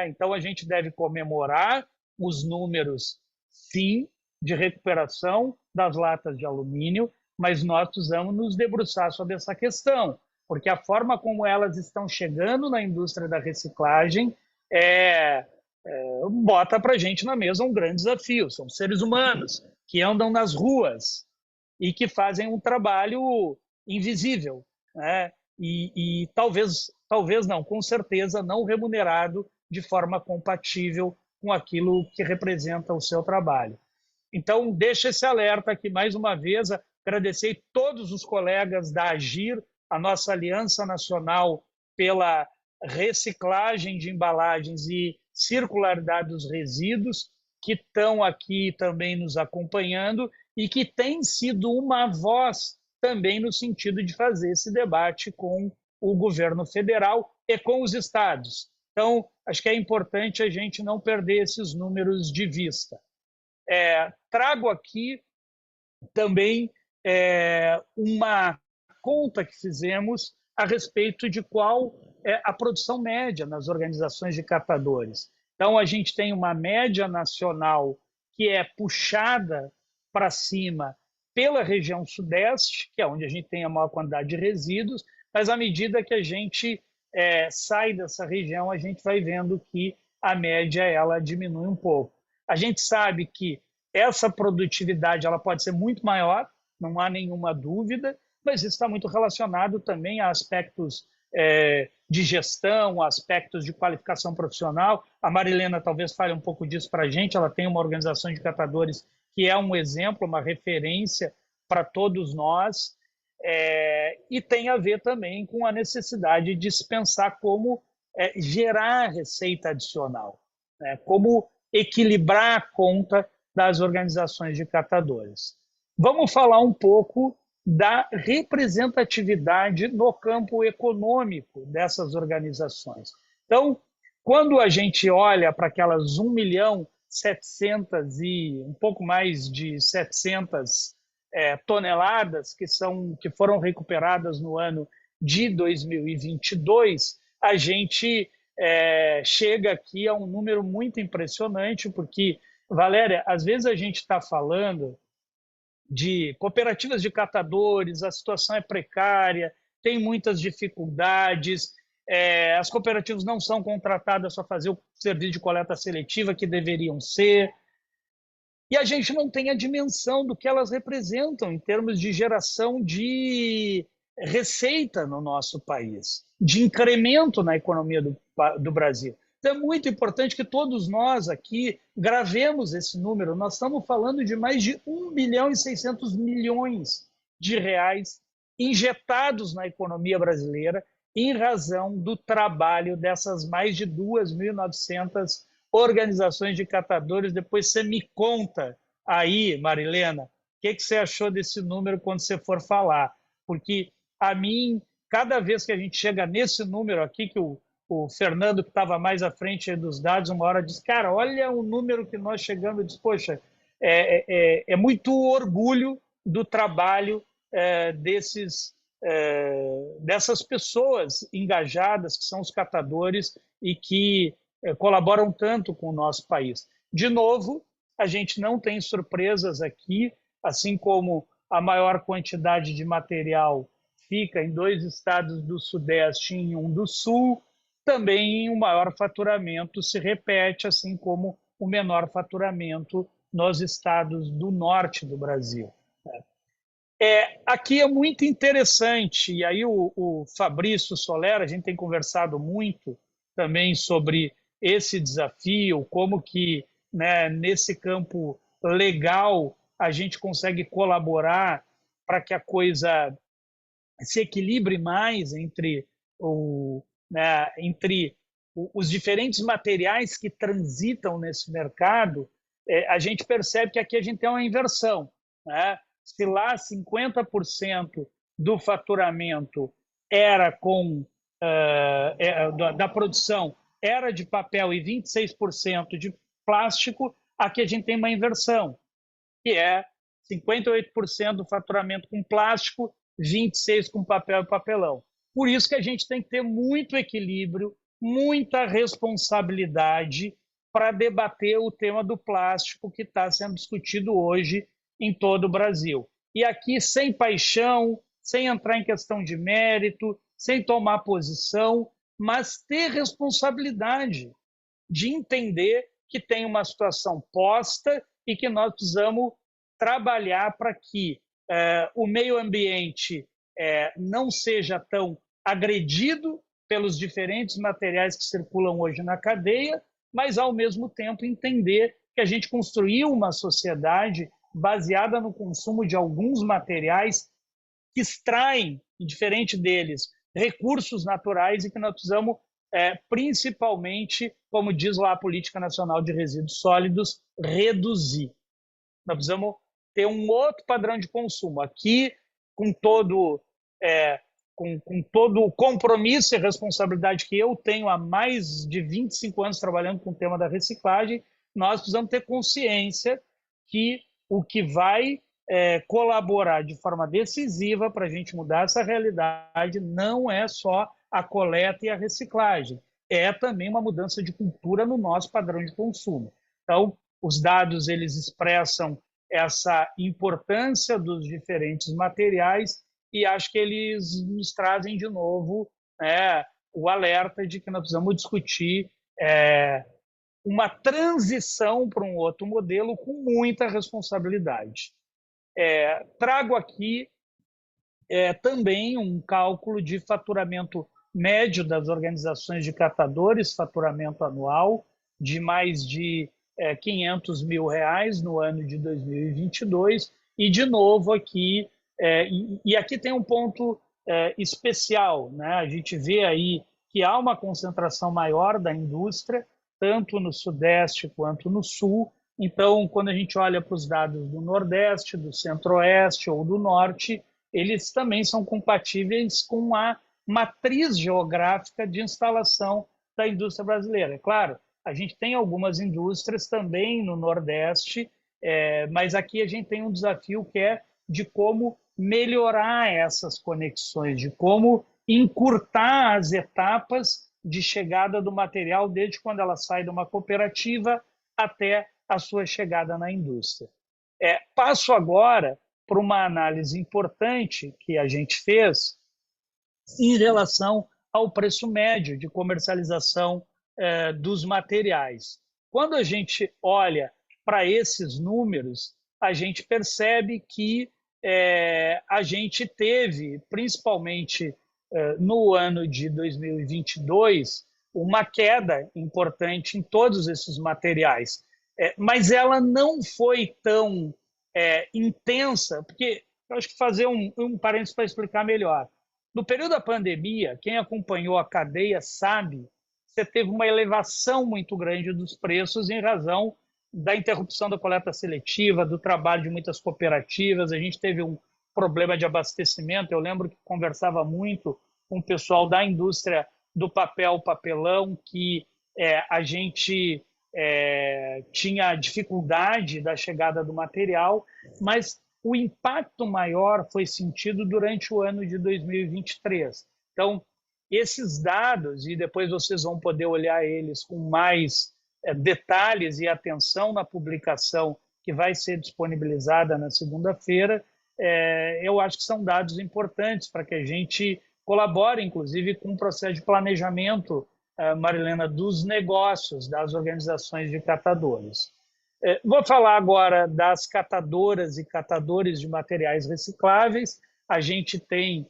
A: Então, a gente deve comemorar os números, sim, de recuperação das latas de alumínio, mas nós precisamos nos debruçar sobre essa questão, porque a forma como elas estão chegando na indústria da reciclagem bota para a gente na mesa um grande desafio. São seres humanos que andam nas ruas e que fazem um trabalho invisível, né? E talvez não, com certeza não remunerado de forma compatível com aquilo que representa o seu trabalho. Então, deixa esse alerta aqui mais uma vez, agradecer todos os colegas da AGIR, a nossa Aliança Nacional pela Reciclagem de Embalagens e Circularidade dos Resíduos, que estão aqui também nos acompanhando e que tem sido uma voz também no sentido de fazer esse debate com o governo federal e com os estados. Então, acho que é importante a gente não perder esses números de vista. Trago aqui também uma conta que fizemos a respeito de qual é a produção média nas organizações de catadores. Então, a gente tem uma média nacional que é puxada para cima pela região sudeste, que é onde a gente tem a maior quantidade de resíduos, mas à medida que a gente sai dessa região, a gente vai vendo que a média ela diminui um pouco. A gente sabe que essa produtividade ela pode ser muito maior, não há nenhuma dúvida, mas isso está muito relacionado também a aspectos de gestão, aspectos de qualificação profissional. A Marilena talvez fale um pouco disso para a gente, ela tem uma organização de catadores que é um exemplo, uma referência para todos nós, e tem a ver também com a necessidade de se pensar como gerar receita adicional, né? Como equilibrar a conta das organizações de catadores. Vamos falar um pouco da representatividade no campo econômico dessas organizações. Então, quando a gente olha para aquelas 1.700.000 e um pouco mais de 700 toneladas que foram recuperadas no ano de 2022, a gente chega aqui a um número muito impressionante, porque, Valéria, às vezes a gente está falando de cooperativas de catadores, a situação é precária, tem muitas dificuldades, as cooperativas não são contratadas para fazer o serviço de coleta seletiva que deveriam ser, e a gente não tem a dimensão do que elas representam em termos de geração de receita no nosso país, de incremento na economia do Brasil. Então é muito importante que todos nós aqui gravemos esse número. Nós estamos falando de mais de 1,6 bilhão de reais injetados na economia brasileira em razão do trabalho dessas mais de 2.900 organizações de catadores. Depois você me conta aí, Marilena, o que você achou desse número quando você for falar. Porque, a mim, cada vez que a gente chega nesse número aqui, que o Fernando, que estava mais à frente dos dados, uma hora diz, cara, olha o número que nós chegamos. Eu disse, poxa, é muito orgulho do trabalho dessas pessoas engajadas, que são os catadores e que colaboram tanto com o nosso país. De novo, a gente não tem surpresas aqui, assim como a maior quantidade de material fica em 2 estados do Sudeste e em 1 do Sul, também o maior faturamento se repete, assim como o menor faturamento nos estados do Norte do Brasil. Aqui é muito interessante, e aí o Fabrício Soler, a gente tem conversado muito também sobre esse desafio, como que, né, nesse campo legal a gente consegue colaborar para que a coisa se equilibre mais entre os diferentes materiais que transitam nesse mercado. A gente percebe que aqui a gente tem uma inversão, né? Se lá 50% do faturamento era da produção era de papel e 26% de plástico, aqui a gente tem uma inversão, que é 58% do faturamento com plástico, 26% com papel e papelão. Por isso que a gente tem que ter muito equilíbrio, muita responsabilidade para debater o tema do plástico que está sendo discutido hoje em todo o Brasil. E aqui, sem paixão, sem entrar em questão de mérito, sem tomar posição, mas ter responsabilidade de entender que tem uma situação posta e que nós precisamos trabalhar para que o meio ambiente não seja tão agredido pelos diferentes materiais que circulam hoje na cadeia, mas, ao mesmo tempo, entender que a gente construiu uma sociedade baseada no consumo de alguns materiais que extraem, diferente deles, recursos naturais e que nós precisamos, principalmente, como diz lá a Política Nacional de Resíduos Sólidos, reduzir. Nós precisamos ter um outro padrão de consumo. Aqui, com todo o compromisso e responsabilidade que eu tenho há mais de 25 anos trabalhando com o tema da reciclagem, nós precisamos ter consciência que o que vai colaborar de forma decisiva para a gente mudar essa realidade não é só a coleta e a reciclagem, é também uma mudança de cultura no nosso padrão de consumo. Então, os dados eles expressam essa importância dos diferentes materiais e acho que eles nos trazem de novo o alerta de que nós precisamos discutir uma transição para um outro modelo com muita responsabilidade. Trago aqui também um cálculo de faturamento médio das organizações de catadores, faturamento anual de mais de R$500 mil no ano de 2022, e de novo aqui, e aqui tem um ponto especial, né? A gente vê aí que há uma concentração maior da indústria, tanto no Sudeste quanto no Sul. Então, quando a gente olha para os dados do Nordeste, do Centro-Oeste ou do Norte, eles também são compatíveis com a matriz geográfica de instalação da indústria brasileira. É claro, a gente tem algumas indústrias também no Nordeste, mas aqui a gente tem um desafio que é de como melhorar essas conexões, de como encurtar as etapas de chegada do material, desde quando ela sai de uma cooperativa até a sua chegada na indústria. Passo agora para uma análise importante que a gente fez em relação ao preço médio de comercialização dos materiais. Quando a gente olha para esses números, a gente percebe que a gente teve, principalmente no ano de 2022, uma queda importante em todos esses materiais. Mas ela não foi tão intensa, porque eu acho que fazer um parênteses para explicar melhor. No período da pandemia, quem acompanhou a cadeia sabe que você teve uma elevação muito grande dos preços em razão da interrupção da coleta seletiva, do trabalho de muitas cooperativas. A gente teve um problema de abastecimento. Eu lembro que conversava muito com o pessoal da indústria do papel, papelão, que a gente tinha dificuldade da chegada do material, mas o impacto maior foi sentido durante o ano de 2023. Então, esses dados, e depois vocês vão poder olhar eles com mais detalhes e atenção na publicação que vai ser disponibilizada na segunda-feira, eu acho que são dados importantes para que a gente colabore, inclusive, com o processo de planejamento, Marilena, dos negócios das organizações de catadores. Vou falar agora das catadoras e catadores de materiais recicláveis. A gente tem,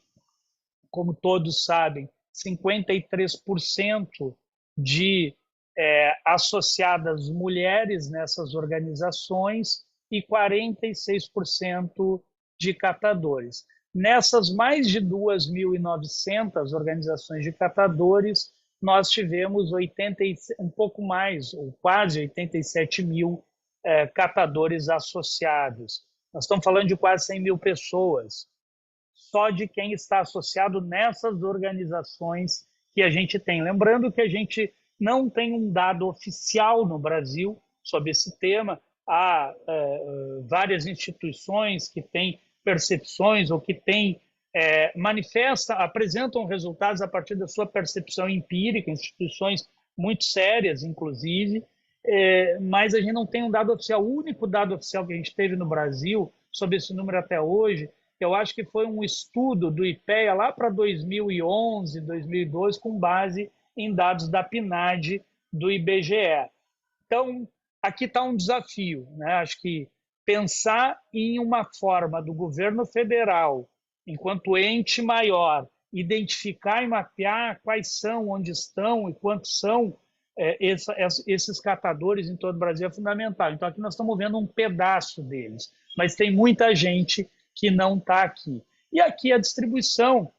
A: como todos sabem, 53% de associadas mulheres nessas organizações e 46% de catadores. Nessas mais de 2.900 organizações de catadores, nós tivemos um pouco mais, ou quase 87 mil catadores associados. Nós estamos falando de quase 100 mil pessoas, só de quem está associado nessas organizações que a gente tem. Lembrando que a gente não tem um dado oficial no Brasil sobre esse tema. Há várias instituições que têm percepções ou que têm apresentam resultados a partir da sua percepção empírica, instituições muito sérias, inclusive, mas a gente não tem um dado oficial. O único dado oficial que a gente teve no Brasil sobre esse número até hoje, eu acho que foi um estudo do IPEA lá para 2011, 2012, com base em dados da PNAD do IBGE. Então, aqui está um desafio, né? Acho que pensar em uma forma do governo federal, enquanto ente maior, identificar e mapear quais são, onde estão e quantos são esses catadores em todo o Brasil é fundamental. Então, aqui nós estamos vendo um pedaço deles, mas tem muita gente que não está aqui. E aqui a distribuição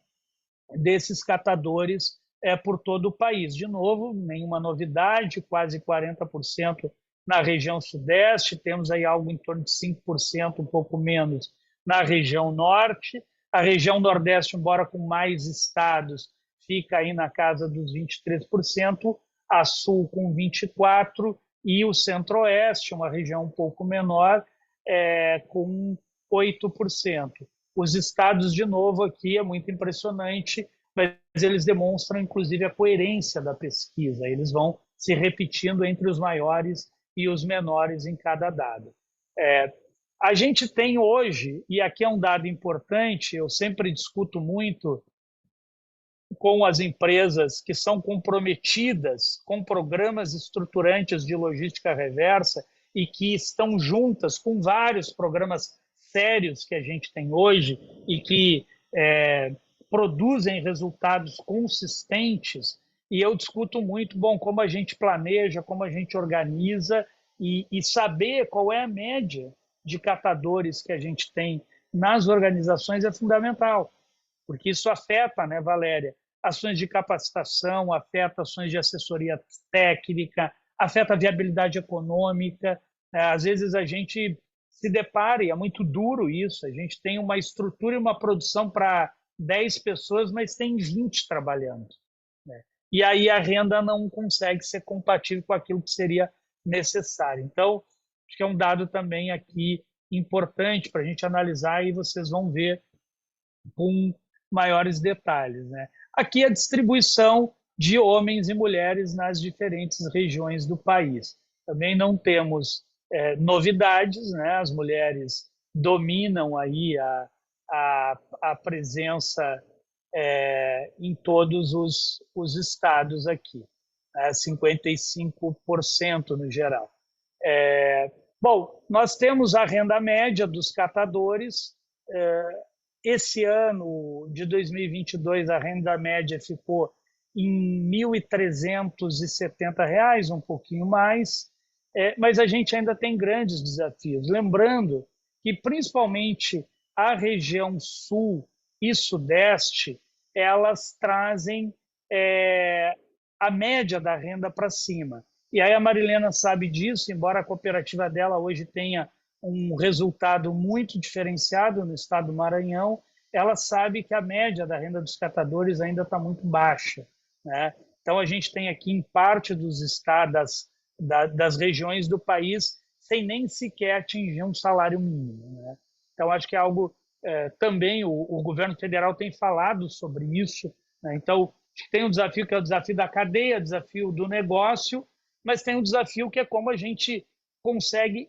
A: desses catadores por todo o país. De novo, nenhuma novidade, quase 40% na região sudeste, temos aí algo em torno de 5%, um pouco menos, na região norte. A região nordeste, embora com mais estados, fica aí na casa dos 23%, a sul com 24%, e o centro-oeste, uma região um pouco menor, com 8%. Os estados, de novo, aqui é muito impressionante, mas eles demonstram, inclusive, a coerência da pesquisa. Eles vão se repetindo entre os maiores e os menores em cada dado. A gente tem hoje, e aqui é um dado importante, eu sempre discuto muito com as empresas que são comprometidas com programas estruturantes de logística reversa e que estão juntas com vários programas sérios que a gente tem hoje e que produzem resultados consistentes. E eu discuto muito, como a gente planeja, como a gente organiza e saber qual é a média de catadores que a gente tem nas organizações é fundamental, porque isso afeta, né, Valéria, ações de capacitação, afeta ações de assessoria técnica, afeta a viabilidade econômica. Às vezes a gente se depara, e é muito duro isso, a gente tem uma estrutura e uma produção para 10 pessoas, mas tem 20 trabalhando, né? E aí a renda não consegue ser compatível com aquilo que seria necessário. Então, acho que é um dado também aqui importante para a gente analisar e vocês vão ver com maiores detalhes, né? Aqui a distribuição de homens e mulheres nas diferentes regiões do país. Também não temos novidades, né? As mulheres dominam aí a presença em todos os estados aqui, 55% no geral. Bom, nós temos a renda média dos catadores. Esse ano de 2022, a renda média ficou em R$ 1.370, um pouquinho mais, mas a gente ainda tem grandes desafios. Lembrando que, principalmente, a região sul e sudeste, elas trazem a média da renda para cima. E aí a Marilena sabe disso, embora a cooperativa dela hoje tenha um resultado muito diferenciado no estado do Maranhão, ela sabe que a média da renda dos catadores ainda está muito baixa, né? Então a gente tem aqui em parte dos estados, das regiões do país, sem nem sequer atingir um salário mínimo, né? Então acho que é algo também o governo federal tem falado sobre isso, né? Então tem um desafio que é o desafio da cadeia, o desafio do negócio, mas tem um desafio que é como a gente consegue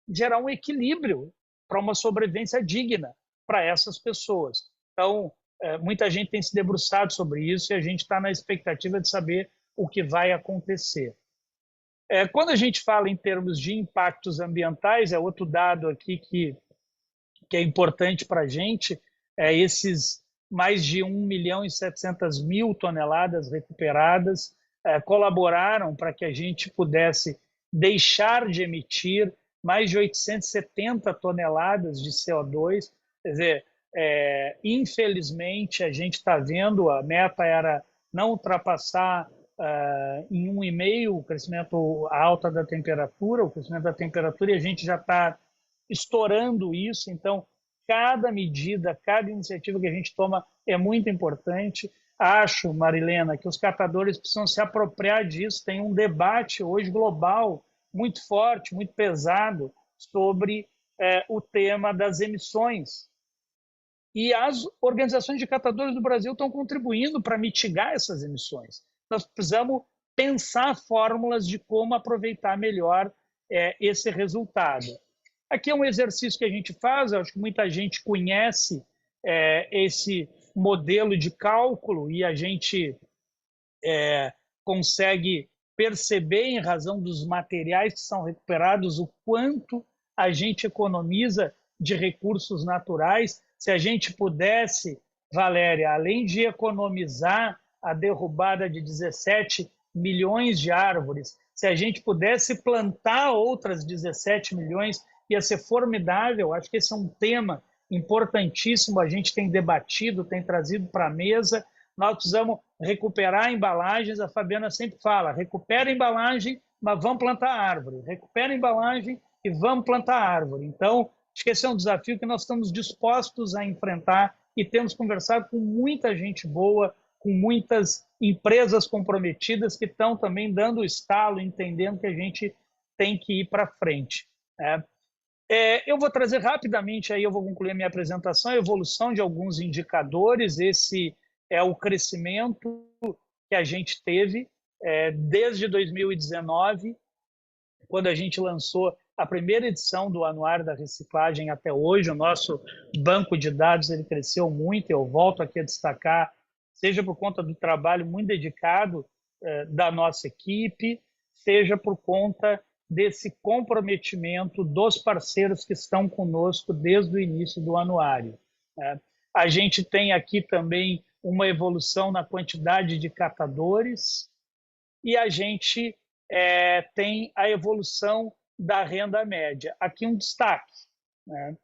A: gerar um equilíbrio para uma sobrevivência digna para essas pessoas. Então, muita gente tem se debruçado sobre isso e a gente está na expectativa de saber o que vai acontecer. Quando a gente fala em termos de impactos ambientais, é outro dado aqui que é importante para a gente, esses mais de 1.700.000 toneladas recuperadas colaboraram para que a gente pudesse deixar de emitir mais de 870 toneladas de CO2. Quer dizer, infelizmente, a gente está vendo, a meta era não ultrapassar em 1,5 o crescimento alta da temperatura, o crescimento da temperatura, e a gente já está estourando isso. Então, cada medida, cada iniciativa que a gente toma é muito importante. Acho, Marilena, que os catadores precisam se apropriar disso. Tem um debate hoje global muito forte, muito pesado sobre o tema das emissões. E as organizações de catadores do Brasil estão contribuindo para mitigar essas emissões. Nós precisamos pensar fórmulas de como aproveitar melhor esse resultado. Aqui é um exercício que a gente faz, eu acho que muita gente conhece esse modelo de cálculo e a gente consegue perceber, em razão dos materiais que são recuperados, o quanto a gente economiza de recursos naturais. Se a gente pudesse, Valéria, além de economizar a derrubada de 17 milhões de árvores, se a gente pudesse plantar outras 17 milhões, ia ser formidável. Acho que esse é um tema importantíssimo, a gente tem debatido, tem trazido para a mesa. Nós precisamos recuperar embalagens, a Fabiana sempre fala, recupera a embalagem, mas vamos plantar árvore, recupera a embalagem e vamos plantar árvore. Então, acho que esse é um desafio que nós estamos dispostos a enfrentar e temos conversado com muita gente boa, com muitas empresas comprometidas que estão também dando o estalo, entendendo que a gente tem que ir para frente. Eu vou trazer rapidamente, aí eu vou concluir a minha apresentação, a evolução de alguns indicadores. Esse é o crescimento que a gente teve desde 2019, quando a gente lançou a primeira edição do Anuário da Reciclagem até hoje. O nosso banco de dados ele cresceu muito, eu volto aqui a destacar, seja por conta do trabalho muito dedicado da nossa equipe, seja por conta desse comprometimento dos parceiros que estão conosco desde o início do anuário. A gente tem aqui também uma evolução na quantidade de catadores e a gente tem a evolução da renda média. Aqui um destaque, né?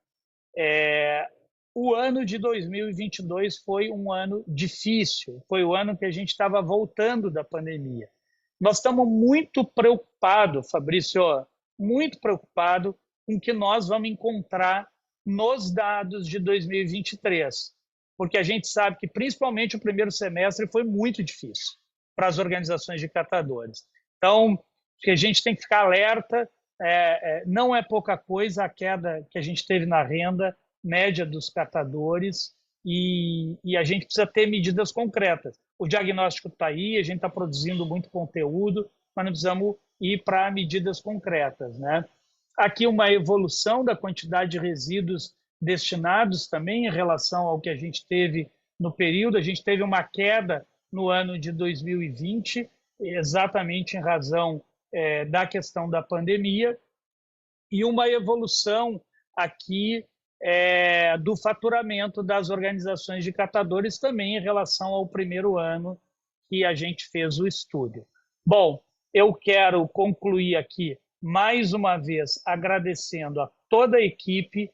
A: O ano de 2022 foi um ano difícil, foi o ano que a gente estava voltando da pandemia. Nós estamos muito preocupados, Fabrício, muito preocupados com o que nós vamos encontrar nos dados de 2023, porque a gente sabe que principalmente o primeiro semestre foi muito difícil para as organizações de catadores. Então, a gente tem que ficar alerta, não é pouca coisa a queda que a gente teve na renda média dos catadores e a gente precisa ter medidas concretas. O diagnóstico está aí, a gente está produzindo muito conteúdo, mas nós precisamos ir para medidas concretas, né? Aqui uma evolução da quantidade de resíduos destinados também em relação ao que a gente teve no período. A gente teve uma queda no ano de 2020, exatamente em razão da questão da pandemia, e uma evolução aqui do faturamento das organizações de catadores também em relação ao primeiro ano que a gente fez o estudo. Bom, eu quero concluir aqui, mais uma vez, agradecendo a toda a equipe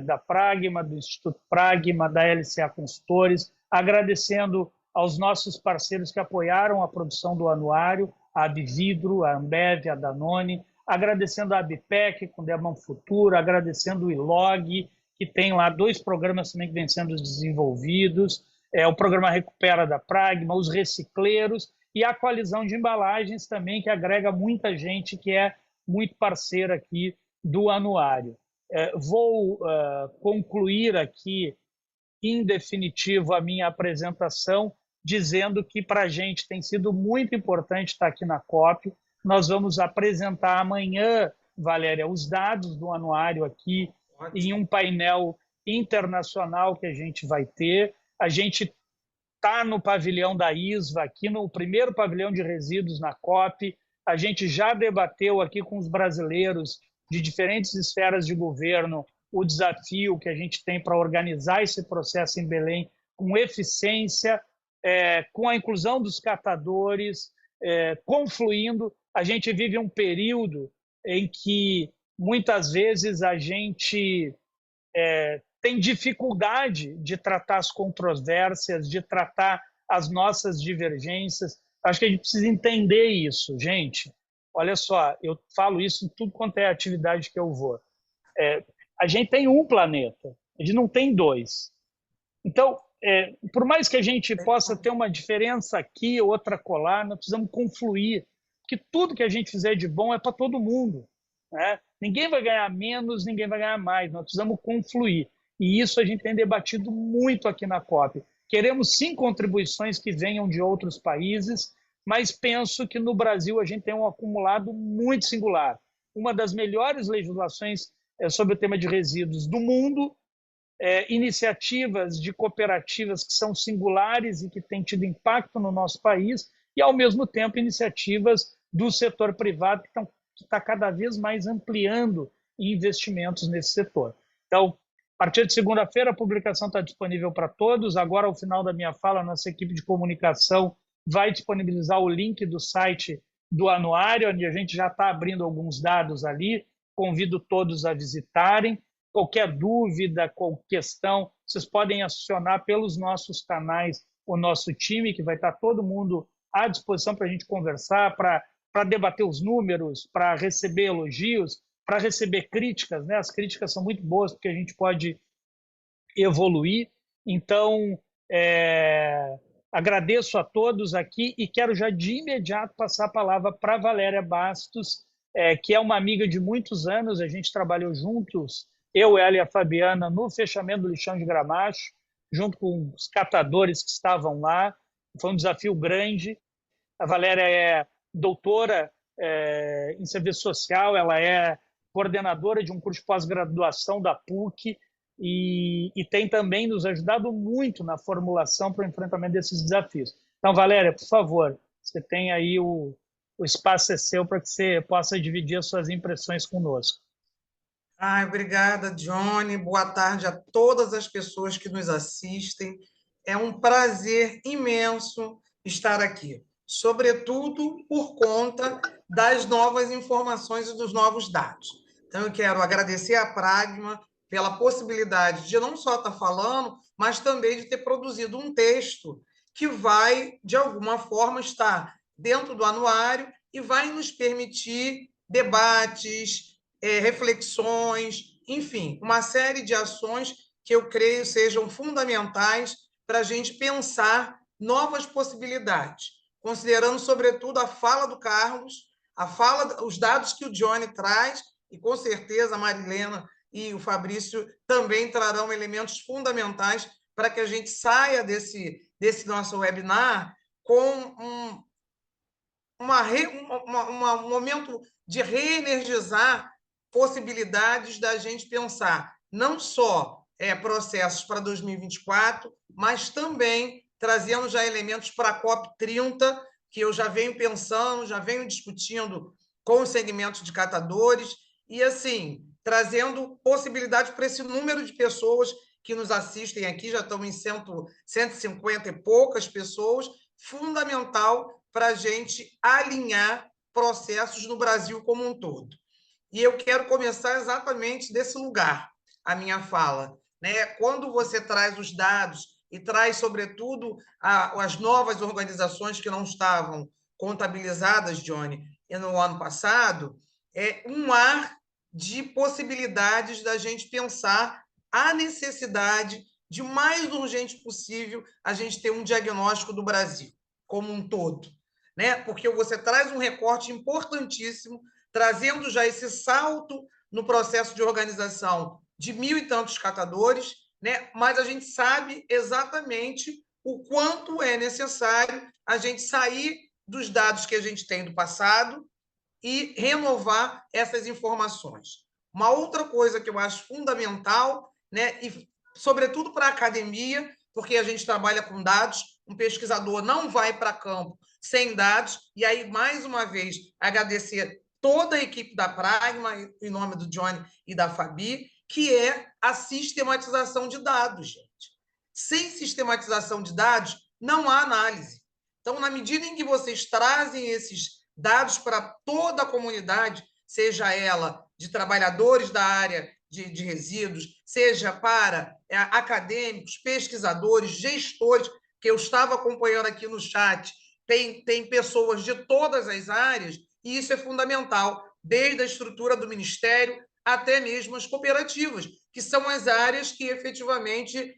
A: da Pragma, do Instituto Pragma, da LCA Consultores, agradecendo aos nossos parceiros que apoiaram a produção do anuário, a Abvidro, a Ambev, a Danone, agradecendo a Abipec, com Demão Futuro, agradecendo o ILOG, que tem lá 2 programas também que vêm sendo desenvolvidos, o programa Recupera da Pragma, os recicleiros e a coalizão de embalagens também, que agrega muita gente que é muito parceira aqui do anuário. Vou concluir aqui, em definitivo, a minha apresentação, dizendo que para a gente tem sido muito importante estar aqui na COP. Nós vamos apresentar amanhã, Valéria, os dados do anuário aqui em um painel internacional que a gente vai ter. A gente está no pavilhão da ISVA, aqui no primeiro pavilhão de resíduos na COP. A gente já debateu aqui com os brasileiros de diferentes esferas de governo o desafio que a gente tem para organizar esse processo em Belém com eficiência, com a inclusão dos catadores, confluindo. A gente vive um período em que muitas vezes a gente tem dificuldade de tratar as controvérsias, de tratar as nossas divergências. Acho que a gente precisa entender isso, gente. Olha só, eu falo isso em tudo quanto é atividade que eu vou. A gente tem um planeta, a gente não tem 2. Então, por mais que a gente possa ter uma diferença aqui, outra colar, nós precisamos confluir, porque tudo que a gente fizer de bom é para todo mundo, né? Ninguém vai ganhar menos, ninguém vai ganhar mais, nós precisamos confluir. E isso a gente tem debatido muito aqui na COP. Queremos sim contribuições que venham de outros países, mas penso que no Brasil a gente tem um acumulado muito singular. Uma das melhores legislações sobre o tema de resíduos do mundo, iniciativas de cooperativas que são singulares e que têm tido impacto no nosso país, e, ao mesmo tempo, iniciativas do setor privado que está cada vez mais ampliando investimentos nesse setor. Então, a partir de segunda-feira, a publicação está disponível para todos. Agora, ao final da minha fala, a nossa equipe de comunicação vai disponibilizar o link do site do anuário, onde a gente já está abrindo alguns dados ali. Convido todos a visitarem. Qualquer dúvida, qualquer questão, vocês podem acionar pelos nossos canais o nosso time, que vai estar todo mundo à disposição para a gente conversar, para debater os números, para receber elogios, para receber críticas, né? As críticas são muito boas porque a gente pode evoluir. Então, agradeço a todos aqui e quero já de imediato passar a palavra para a Valéria Bastos, que é uma amiga de muitos anos. A gente trabalhou juntos, eu, ela e a Fabiana, no fechamento do lixão de Gramacho, junto com os catadores que estavam lá. Foi um desafio grande. A Valéria é doutora em serviço social, ela é coordenadora de um curso de pós-graduação da PUC e tem também nos ajudado muito na formulação para o enfrentamento desses desafios. Então, Valéria, por favor, você tem aí o espaço é seu para que você possa dividir as suas impressões conosco.
C: Obrigada, Johnny. Boa tarde a todas as pessoas que nos assistem. É um prazer imenso estar aqui, sobretudo por conta das novas informações e dos novos dados. Então, eu quero agradecer à Pragma pela possibilidade de não só estar falando, mas também de ter produzido um texto que vai, de alguma forma, estar dentro do anuário e vai nos permitir debates, reflexões, enfim, uma série de ações que eu creio sejam fundamentais para a gente pensar novas possibilidades, considerando, sobretudo, a fala do Carlos, os dados que o Johnny traz, e com certeza a Marilena e o Fabrício também trarão elementos fundamentais para que a gente saia desse nosso webinar com um momento de reenergizar possibilidades da gente pensar não só processos para 2024, mas também trazendo já elementos para a COP30, que eu já venho pensando, já venho discutindo com os segmentos de catadores, e, assim, trazendo possibilidades para esse número de pessoas que nos assistem aqui, já estão em 150 e poucas pessoas, fundamental para a gente alinhar processos no Brasil como um todo. E eu quero começar exatamente desse lugar, a minha fala. Né? Quando você traz os dados e traz, sobretudo, as novas organizações que não estavam contabilizadas, Johnny, no ano passado, é um ar de possibilidades da gente pensar a necessidade de, mais urgente possível, a gente ter um diagnóstico do Brasil como um todo. Né? Porque você traz um recorte importantíssimo, trazendo já esse salto no processo de organização de 1.000 e tantos catadores, né? Mas a gente sabe exatamente o quanto é necessário a gente sair dos dados que a gente tem do passado e renovar essas informações. Uma outra coisa que eu acho fundamental, né, e sobretudo para a academia, porque a gente trabalha com dados, um pesquisador não vai para campo sem dados, e aí, mais uma vez, agradecer toda a equipe da Pragma, em nome do Johnny e da Fabi, que é a sistematização de dados, gente. Sem sistematização de dados, não há análise. Então, na medida em que vocês trazem esses dados para toda a comunidade, seja ela de trabalhadores da área de resíduos, seja para acadêmicos, pesquisadores, gestores, que eu estava acompanhando aqui no chat, tem pessoas de todas as áreas, e isso é fundamental, desde a estrutura do Ministério até mesmo as cooperativas, que são as áreas que efetivamente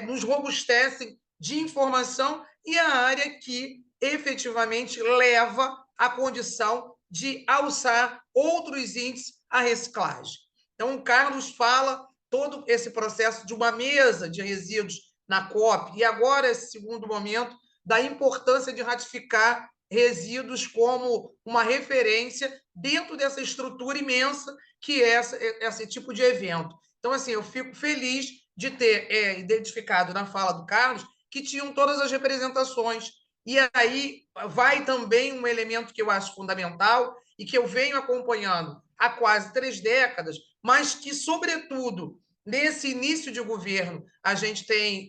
C: nos robustecem de informação e a área que efetivamente leva a condição de alçar outros índices à reciclagem. Então, o Carlos fala todo esse processo de uma mesa de resíduos na COP, e agora, esse segundo momento, da importância de ratificar resíduos como uma referência dentro dessa estrutura imensa que é esse tipo de evento. Então, assim, eu fico feliz de ter identificado na fala do Carlos que tinham todas as representações. E aí vai também um elemento que eu acho fundamental e que eu venho acompanhando há quase 3 décadas, mas que, sobretudo, nesse início de governo, a gente tem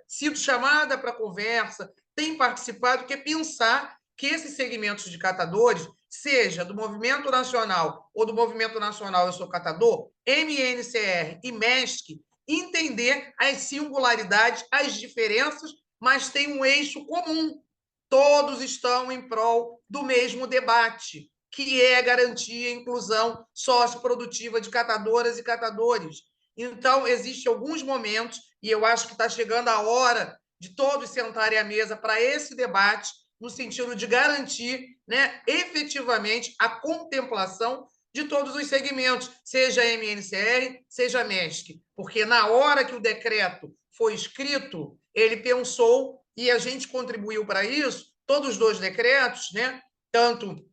C: sido chamada para conversa, tem participado, que é pensar que esses segmentos de catadores, seja do Movimento Nacional ou do Movimento Nacional Eu Sou Catador, MNCR e MESC, entender as singularidades, as diferenças, mas tem um eixo comum. Todos estão em prol do mesmo debate, que é garantir a inclusão socioprodutiva de catadoras e catadores. Então, existem alguns momentos, e eu acho que está chegando a hora de todos sentarem à mesa para esse debate, no sentido de garantir, né, efetivamente a contemplação de todos os segmentos, seja MNCR, seja MESC, porque na hora que o decreto foi escrito, ele pensou, e a gente contribuiu para isso, todos os 2 decretos, né, tanto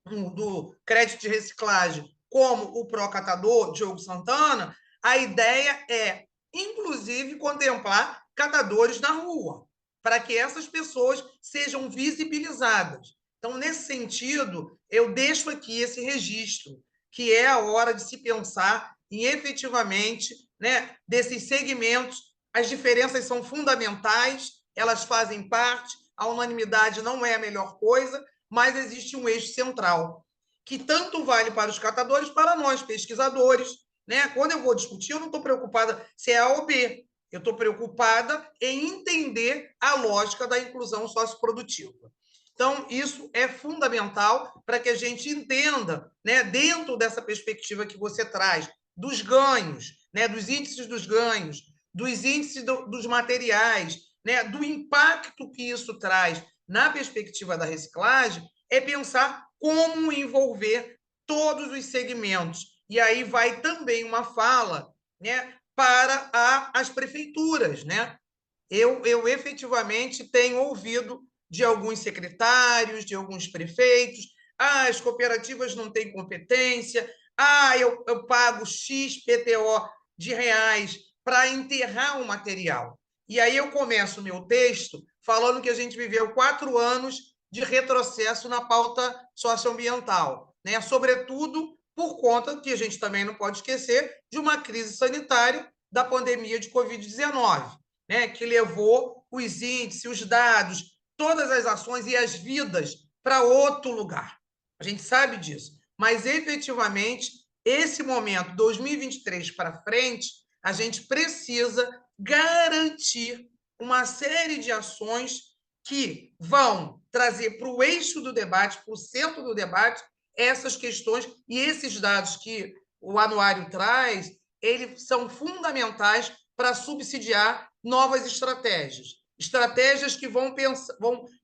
C: do crédito de reciclagem como o Procatador, Diogo Santana, a ideia é, inclusive, contemplar catadores na rua, para que essas pessoas sejam visibilizadas. Então, nesse sentido, eu deixo aqui esse registro, que é a hora de se pensar em efetivamente, né, desses segmentos. As diferenças são fundamentais, elas fazem parte, a unanimidade não é a melhor coisa, mas existe um eixo central, que tanto vale para os catadores, para nós, pesquisadores. Né? Quando eu vou discutir, eu não estou preocupada se é A ou B, eu estou preocupada em entender a lógica da inclusão socioprodutiva. Então, isso é fundamental para que a gente entenda, né, dentro dessa perspectiva que você traz, dos ganhos, né, dos índices dos ganhos, dos índices dos materiais, né, do impacto que isso traz na perspectiva da reciclagem, é pensar como envolver todos os segmentos. E aí vai também uma fala, né, para as prefeituras. Né? Eu efetivamente tenho ouvido de alguns secretários, de alguns prefeitos, as cooperativas não têm competência, eu pago X PTO de reais para enterrar o material. E aí eu começo o meu texto falando que a gente viveu 4 anos de retrocesso na pauta socioambiental, né? Sobretudo por conta, que a gente também não pode esquecer, de uma crise sanitária da pandemia de Covid-19, né? Que levou os índices, os dados, todas as ações e as vidas para outro lugar. A gente sabe disso. Mas, efetivamente, esse momento, 2023 para frente, a gente precisa garantir uma série de ações que vão trazer para o eixo do debate, para o centro do debate, essas questões e esses dados que o anuário traz, eles são fundamentais para subsidiar novas estratégias. Estratégias que vão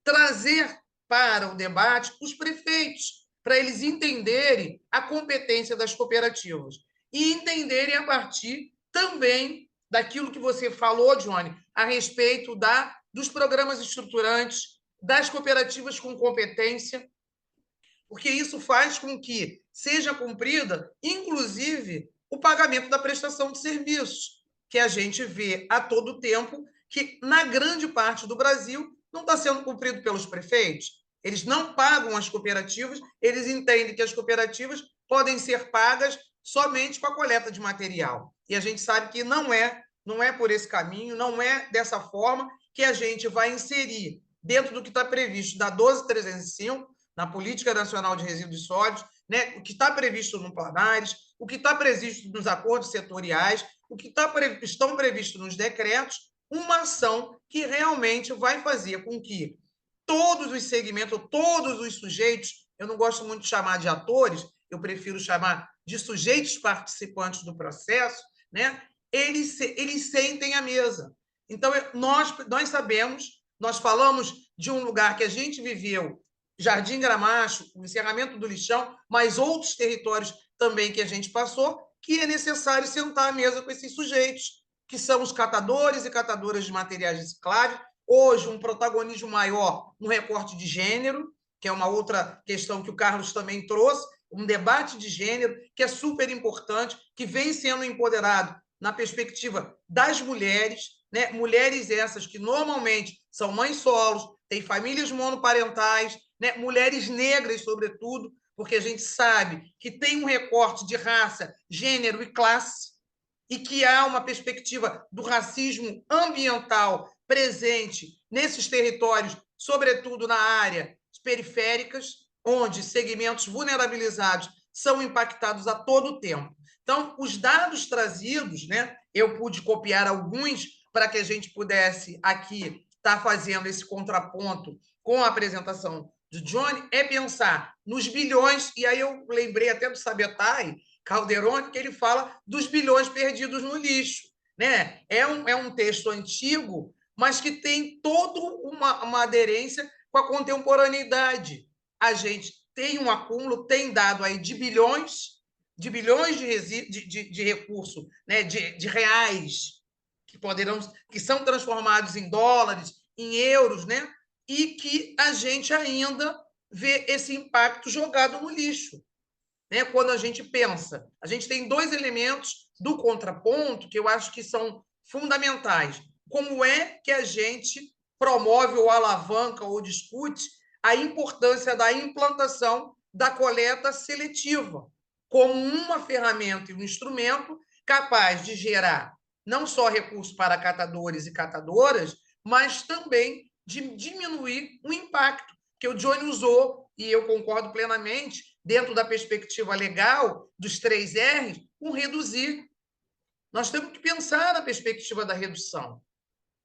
C: trazer para o debate os prefeitos, para eles entenderem a competência das cooperativas e entenderem a partir também daquilo que você falou, Johnny, a respeito dos programas estruturantes, das cooperativas com competência, porque isso faz com que seja cumprida, inclusive, o pagamento da prestação de serviços, que a gente vê a todo tempo que, na grande parte do Brasil, não está sendo cumprido pelos prefeitos. Eles não pagam as cooperativas, eles entendem que as cooperativas podem ser pagas somente com a coleta de material. E a gente sabe que não é por esse caminho, não é dessa forma que a gente vai inserir, dentro do que está previsto da 12305, na Política Nacional de Resíduos Sólidos, né? O que está previsto no Planares, o que está previsto nos acordos setoriais, o que estão previstos nos decretos, uma ação que realmente vai fazer com que todos os segmentos, todos os sujeitos, eu não gosto muito de chamar de atores, eu prefiro chamar de sujeitos participantes do processo, né? Eles sentem a mesa. Então, nós sabemos, nós falamos de um lugar que a gente viveu, Jardim Gramacho, o encerramento do lixão, mas outros territórios também que a gente passou, que é necessário sentar à mesa com esses sujeitos, que são os catadores e catadoras de materiais recicláveis, hoje um protagonismo maior no recorte de gênero, que é uma outra questão que o Carlos também trouxe, um debate de gênero que é super importante, que vem sendo empoderado na perspectiva das mulheres, né? Mulheres essas que normalmente são mães solos, têm famílias monoparentais, né? Mulheres negras, sobretudo, porque a gente sabe que tem um recorte de raça, gênero e classe, e que há uma perspectiva do racismo ambiental presente nesses territórios, sobretudo na área periféricas, onde segmentos vulnerabilizados são impactados a todo tempo. Então, os dados trazidos, né, eu pude copiar alguns para que a gente pudesse aqui estar fazendo esse contraponto com a apresentação de Johnny, é pensar nos bilhões, e aí eu lembrei até do Sabetai Calderoni, que ele fala dos bilhões perdidos no lixo. Né? É um texto antigo, mas que tem toda uma aderência com a contemporaneidade. A gente tem um acúmulo, tem dado aí de bilhões de recurso, né? de reais, que são transformados em dólares, em euros, né? E que a gente ainda vê esse impacto jogado no lixo. Né? Quando a gente pensa, a gente tem 2 elementos do contraponto que eu acho que são fundamentais. Como é que a gente promove ou alavanca ou discute a importância da implantação da coleta seletiva como uma ferramenta e um instrumento capaz de gerar não só recursos para catadores e catadoras, mas também de diminuir o impacto que o Johnny usou, e eu concordo plenamente, dentro da perspectiva legal dos 3 R's, com reduzir. Nós temos que pensar na perspectiva da redução.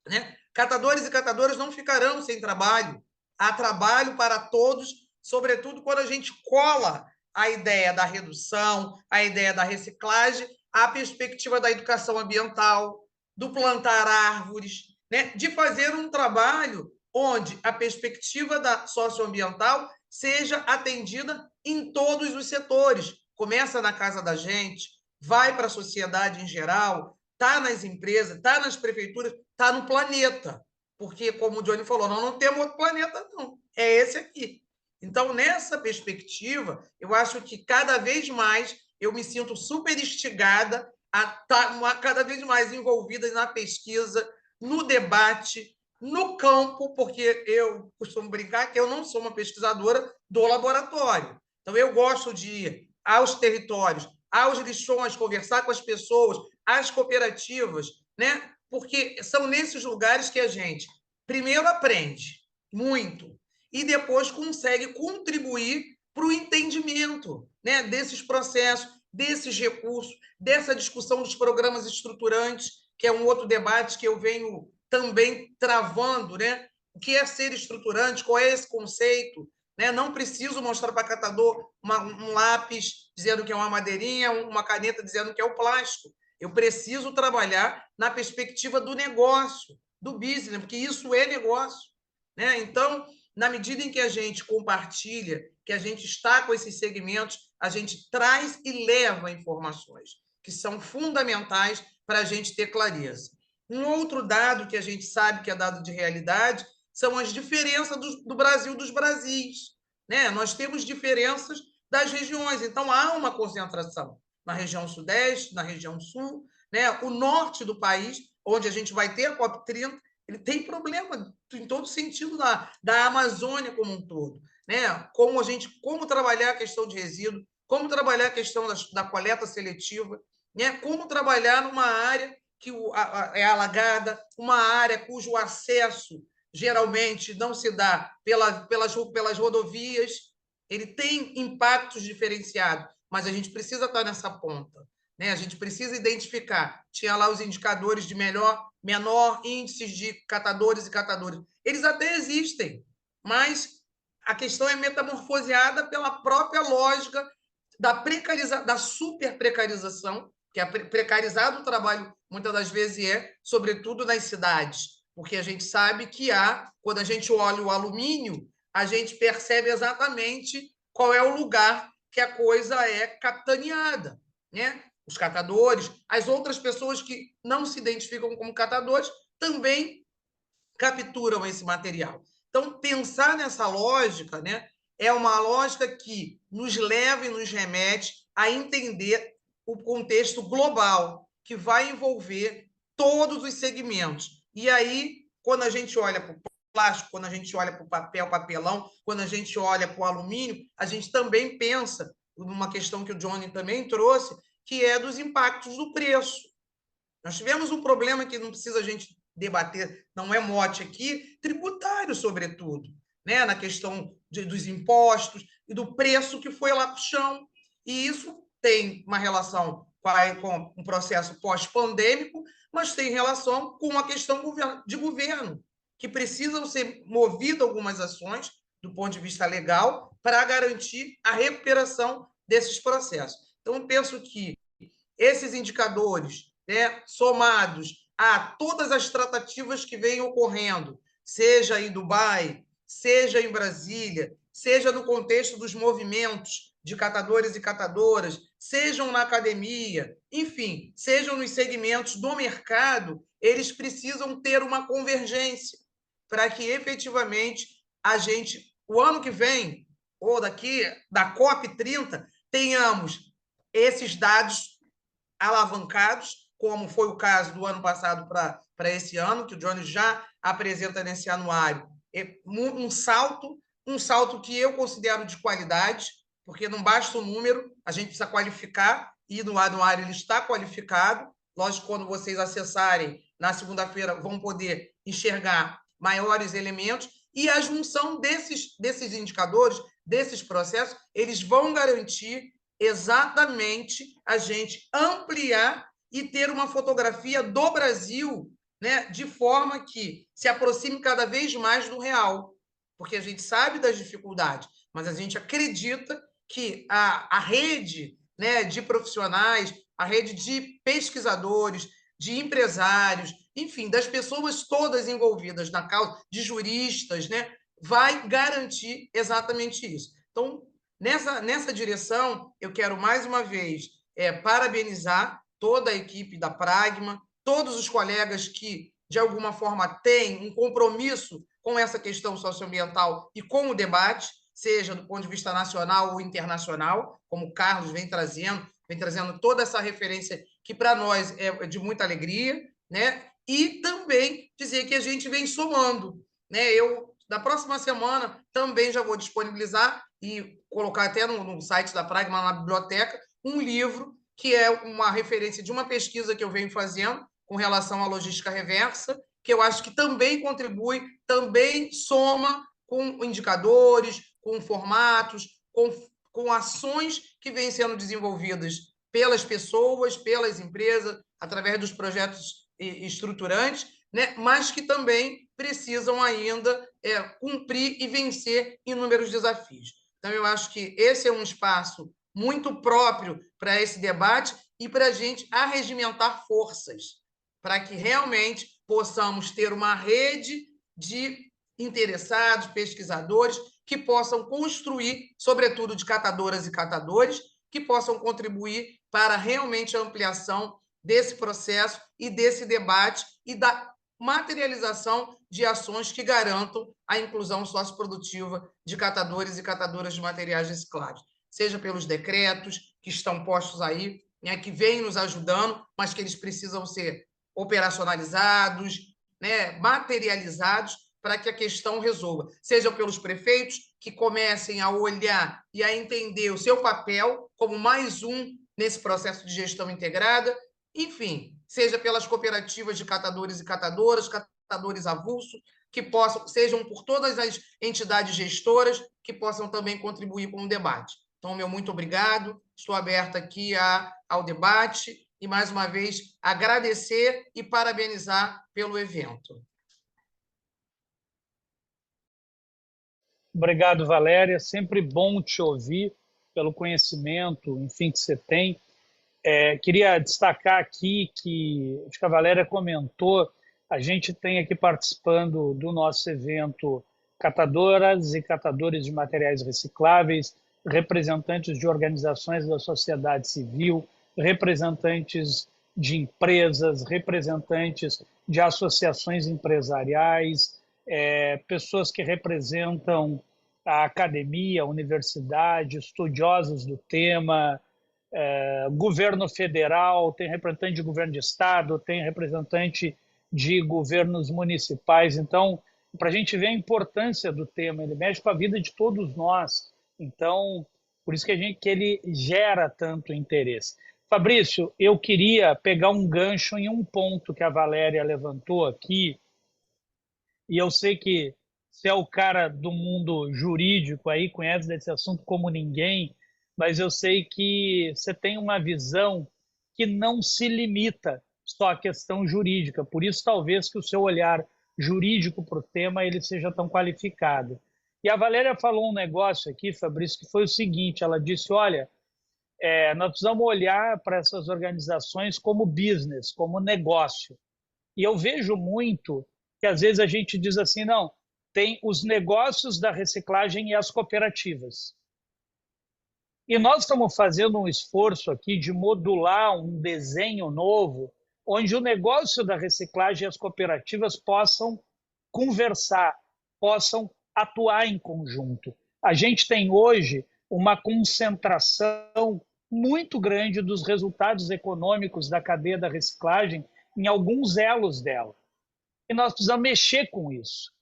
C: Né? Catadores e catadoras não ficarão sem trabalho. Há trabalho para todos, sobretudo quando a gente cola a ideia da redução, a ideia da reciclagem, a perspectiva da educação ambiental, do plantar árvores, né? De fazer um trabalho onde a perspectiva da socioambiental seja atendida em todos os setores. Começa na casa da gente, vai para a sociedade em geral, está nas empresas, está nas prefeituras, está no planeta. Porque, como o Johnny falou, nós não temos outro planeta, não. É esse aqui. Então, nessa perspectiva, eu acho que cada vez mais eu me sinto super instigada a estar cada vez mais envolvida na pesquisa, no debate, no campo, porque eu costumo brincar que eu não sou uma pesquisadora do laboratório. Então, eu gosto de ir aos territórios, aos lixões, conversar com as pessoas, às cooperativas, né? Porque são nesses lugares que a gente, primeiro, aprende muito e depois consegue contribuir para o entendimento, né, desses processos, desses recursos, dessa discussão dos programas estruturantes, que é um outro debate que eu venho também travando, né? O que é ser estruturante? Qual é esse conceito? Né? Não preciso mostrar para catador um lápis dizendo que é uma madeirinha, uma caneta dizendo que é o plástico. Eu preciso trabalhar na perspectiva do negócio, do business, porque isso é negócio. Né? Então, na medida em que a gente compartilha, que a gente está com esses segmentos, a gente traz e leva informações que são fundamentais para a gente ter clareza. Um outro dado que a gente sabe que é dado de realidade são as diferenças do Brasil dos Brasis. Né? Nós temos diferenças das regiões, então há uma concentração na região sudeste, na região sul, né? O norte do país, onde a gente vai ter a COP30, ele tem problema em todo sentido da Amazônia como um todo. Né? Como trabalhar a questão de resíduo, como trabalhar a questão da coleta seletiva, né? Como trabalhar numa área que é alagada, uma área cujo acesso geralmente não se dá pelas rodovias, ele tem impactos diferenciados, mas a gente precisa estar nessa ponta. Né? A gente precisa identificar. Tinha lá os indicadores de menor índices de catadores e catadores. Eles até existem, mas a questão é metamorfoseada pela própria lógica da super precarização, que é precarizado o trabalho, muitas das vezes sobretudo nas cidades, porque a gente sabe que quando a gente olha o alumínio, a gente percebe exatamente qual é o lugar que a coisa é capitaneada. Né? Os catadores, as outras pessoas que não se identificam como catadores, também capturam esse material. Então, pensar nessa lógica, né, é uma lógica que nos leva e nos remete a entender o contexto global, que vai envolver todos os segmentos. E aí, quando a gente olha para o plástico, quando a gente olha para o papel, papelão, quando a gente olha para o alumínio, a gente também pensa numa questão que o Johnny também trouxe, que é dos impactos do preço. Nós tivemos um problema que não precisa a gente debater, não é mote aqui, tributário, sobretudo, né? Na questão dos impostos e do preço que foi lá para o chão. E isso tem uma relação com um processo pós-pandêmico, mas tem relação com uma questão de governo, que precisam ser movidas algumas ações, do ponto de vista legal, para garantir a recuperação desses processos. Então, eu penso que esses indicadores, né, somados a todas as tratativas que vêm ocorrendo, seja em Dubai, seja em Brasília, seja no contexto dos movimentos de catadores e catadoras, sejam na academia, enfim, sejam nos segmentos do mercado, eles precisam ter uma convergência para que efetivamente a gente, o ano que vem, ou daqui da COP30, tenhamos esses dados alavancados, como foi o caso do ano passado para esse ano, que o Johnny já apresenta nesse anuário, um salto que eu considero de qualidade, porque não basta o número, a gente precisa qualificar, e no anuário ele está qualificado. Lógico, quando vocês acessarem na segunda-feira, vão poder enxergar maiores elementos, e a junção desses indicadores, desses processos, eles vão garantir exatamente a gente ampliar e ter uma fotografia do Brasil, né, de forma que se aproxime cada vez mais do real, porque a gente sabe das dificuldades, mas a gente acredita que a rede, né, de profissionais, a rede de pesquisadores, de empresários, enfim, das pessoas todas envolvidas na causa, de juristas, né, vai garantir exatamente isso. Então, nessa direção, eu quero mais uma vez parabenizar toda a equipe da Pragma, todos os colegas que, de alguma forma, têm um compromisso com essa questão socioambiental e com o debate, seja do ponto de vista nacional ou internacional, como o Carlos vem trazendo, vem trazendo toda essa referência que para nós é de muita alegria, né? E também dizer que a gente vem somando, né? Eu, da próxima semana, também já vou disponibilizar e colocar até no site da Pragma, na biblioteca, um livro que é uma referência de uma pesquisa que eu venho fazendo com relação à logística reversa, que eu acho que também contribui, também soma com indicadores, com formatos, com ações que vêm sendo desenvolvidas pelas pessoas, pelas empresas, através dos projetos estruturantes, né? Mas que também precisam ainda cumprir e vencer inúmeros desafios. Então, eu acho que esse é um espaço muito próprio para esse debate e para a gente arregimentar forças, para que realmente possamos ter uma rede de interessados, pesquisadores, que possam construir, sobretudo de catadoras e catadores, que possam contribuir para realmente a ampliação desse processo e desse debate e da materialização de ações que garantam a inclusão socioprodutiva de catadores e catadoras de materiais recicláveis, seja pelos decretos que estão postos aí, né, que vêm nos ajudando, mas que eles precisam ser operacionalizados, né, materializados, para que a questão resolva. Seja pelos prefeitos, que comecem a olhar e a entender o seu papel como mais um nesse processo de gestão integrada, enfim, seja pelas cooperativas de catadores e catadoras, catadores avulsos, que possam, sejam por todas as entidades gestoras, que possam também contribuir com o debate. Então, meu muito obrigado, estou aberta aqui ao debate e, mais uma vez, agradecer e parabenizar pelo evento.
A: Obrigado, Valéria. Sempre bom te ouvir pelo conhecimento, enfim, que você tem. Queria destacar aqui que, acho que a Valéria comentou, a gente tem aqui participando do nosso evento catadoras e catadores de materiais recicláveis, representantes de organizações da sociedade civil, representantes de empresas, representantes de associações empresariais, pessoas que representam a academia, a universidade, estudiosos do tema, governo federal, tem representante de governo de estado, tem representante de governos municipais. Então, para a gente ver a importância do tema, ele mexe com a vida de todos nós. Então, por isso que ele gera tanto interesse. Fabrício, eu queria pegar um gancho em um ponto que a Valéria levantou aqui, e eu sei que você é o cara do mundo jurídico aí, conhece desse assunto como ninguém, mas eu sei que você tem uma visão que não se limita só à questão jurídica. Por isso, talvez que o seu olhar jurídico para o tema ele seja tão qualificado. E a Valéria falou um negócio aqui, Fabrício, que foi o seguinte, ela disse, olha, nós precisamos olhar para essas organizações como business, como negócio. E eu vejo muito que às vezes a gente diz assim, não, tem os negócios da reciclagem e as cooperativas. E nós estamos fazendo um esforço aqui de modular um desenho novo, onde o negócio da reciclagem e as cooperativas possam conversar, possam atuar em conjunto. A gente tem hoje uma concentração muito grande dos resultados econômicos da cadeia da reciclagem em alguns elos dela. E nós precisamos mexer com isso.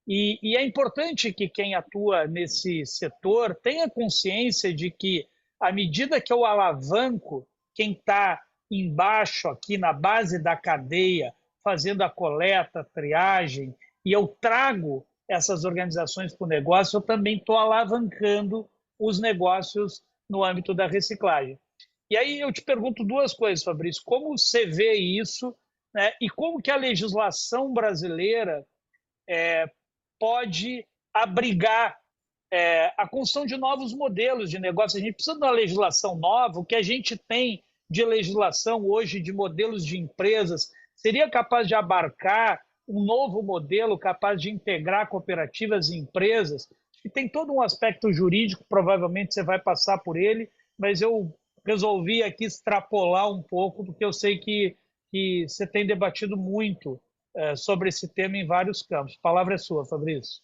A: E é importante que quem atua nesse setor tenha consciência de que, à medida que eu alavanco quem está embaixo, aqui na base da cadeia, fazendo a coleta, a triagem, e eu trago essas organizações para o negócio, eu também estou alavancando os negócios no âmbito da reciclagem. E aí eu te pergunto duas coisas, Fabrício. Como você vê isso, né? E como que a legislação brasileira pode abrigar a construção de novos modelos de negócio? A gente precisa de uma legislação nova. O que a gente tem de legislação hoje de modelos de empresas seria capaz de abarcar um novo modelo capaz de integrar cooperativas e empresas? E tem todo um aspecto jurídico, provavelmente você vai passar por ele, mas eu resolvi aqui extrapolar um pouco, porque eu sei que você tem debatido muito sobre esse tema em vários campos. A palavra é sua, Fabrício.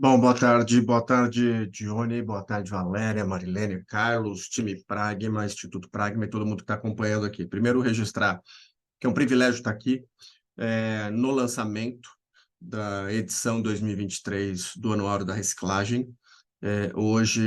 D: Bom, boa tarde, Dione, boa tarde, Valéria, Marilene, Carlos, time Pragma, Instituto Pragma e todo mundo que está acompanhando aqui. Primeiro, registrar que é um privilégio estar aqui no lançamento da edição 2023 do Anuário da Reciclagem. Hoje,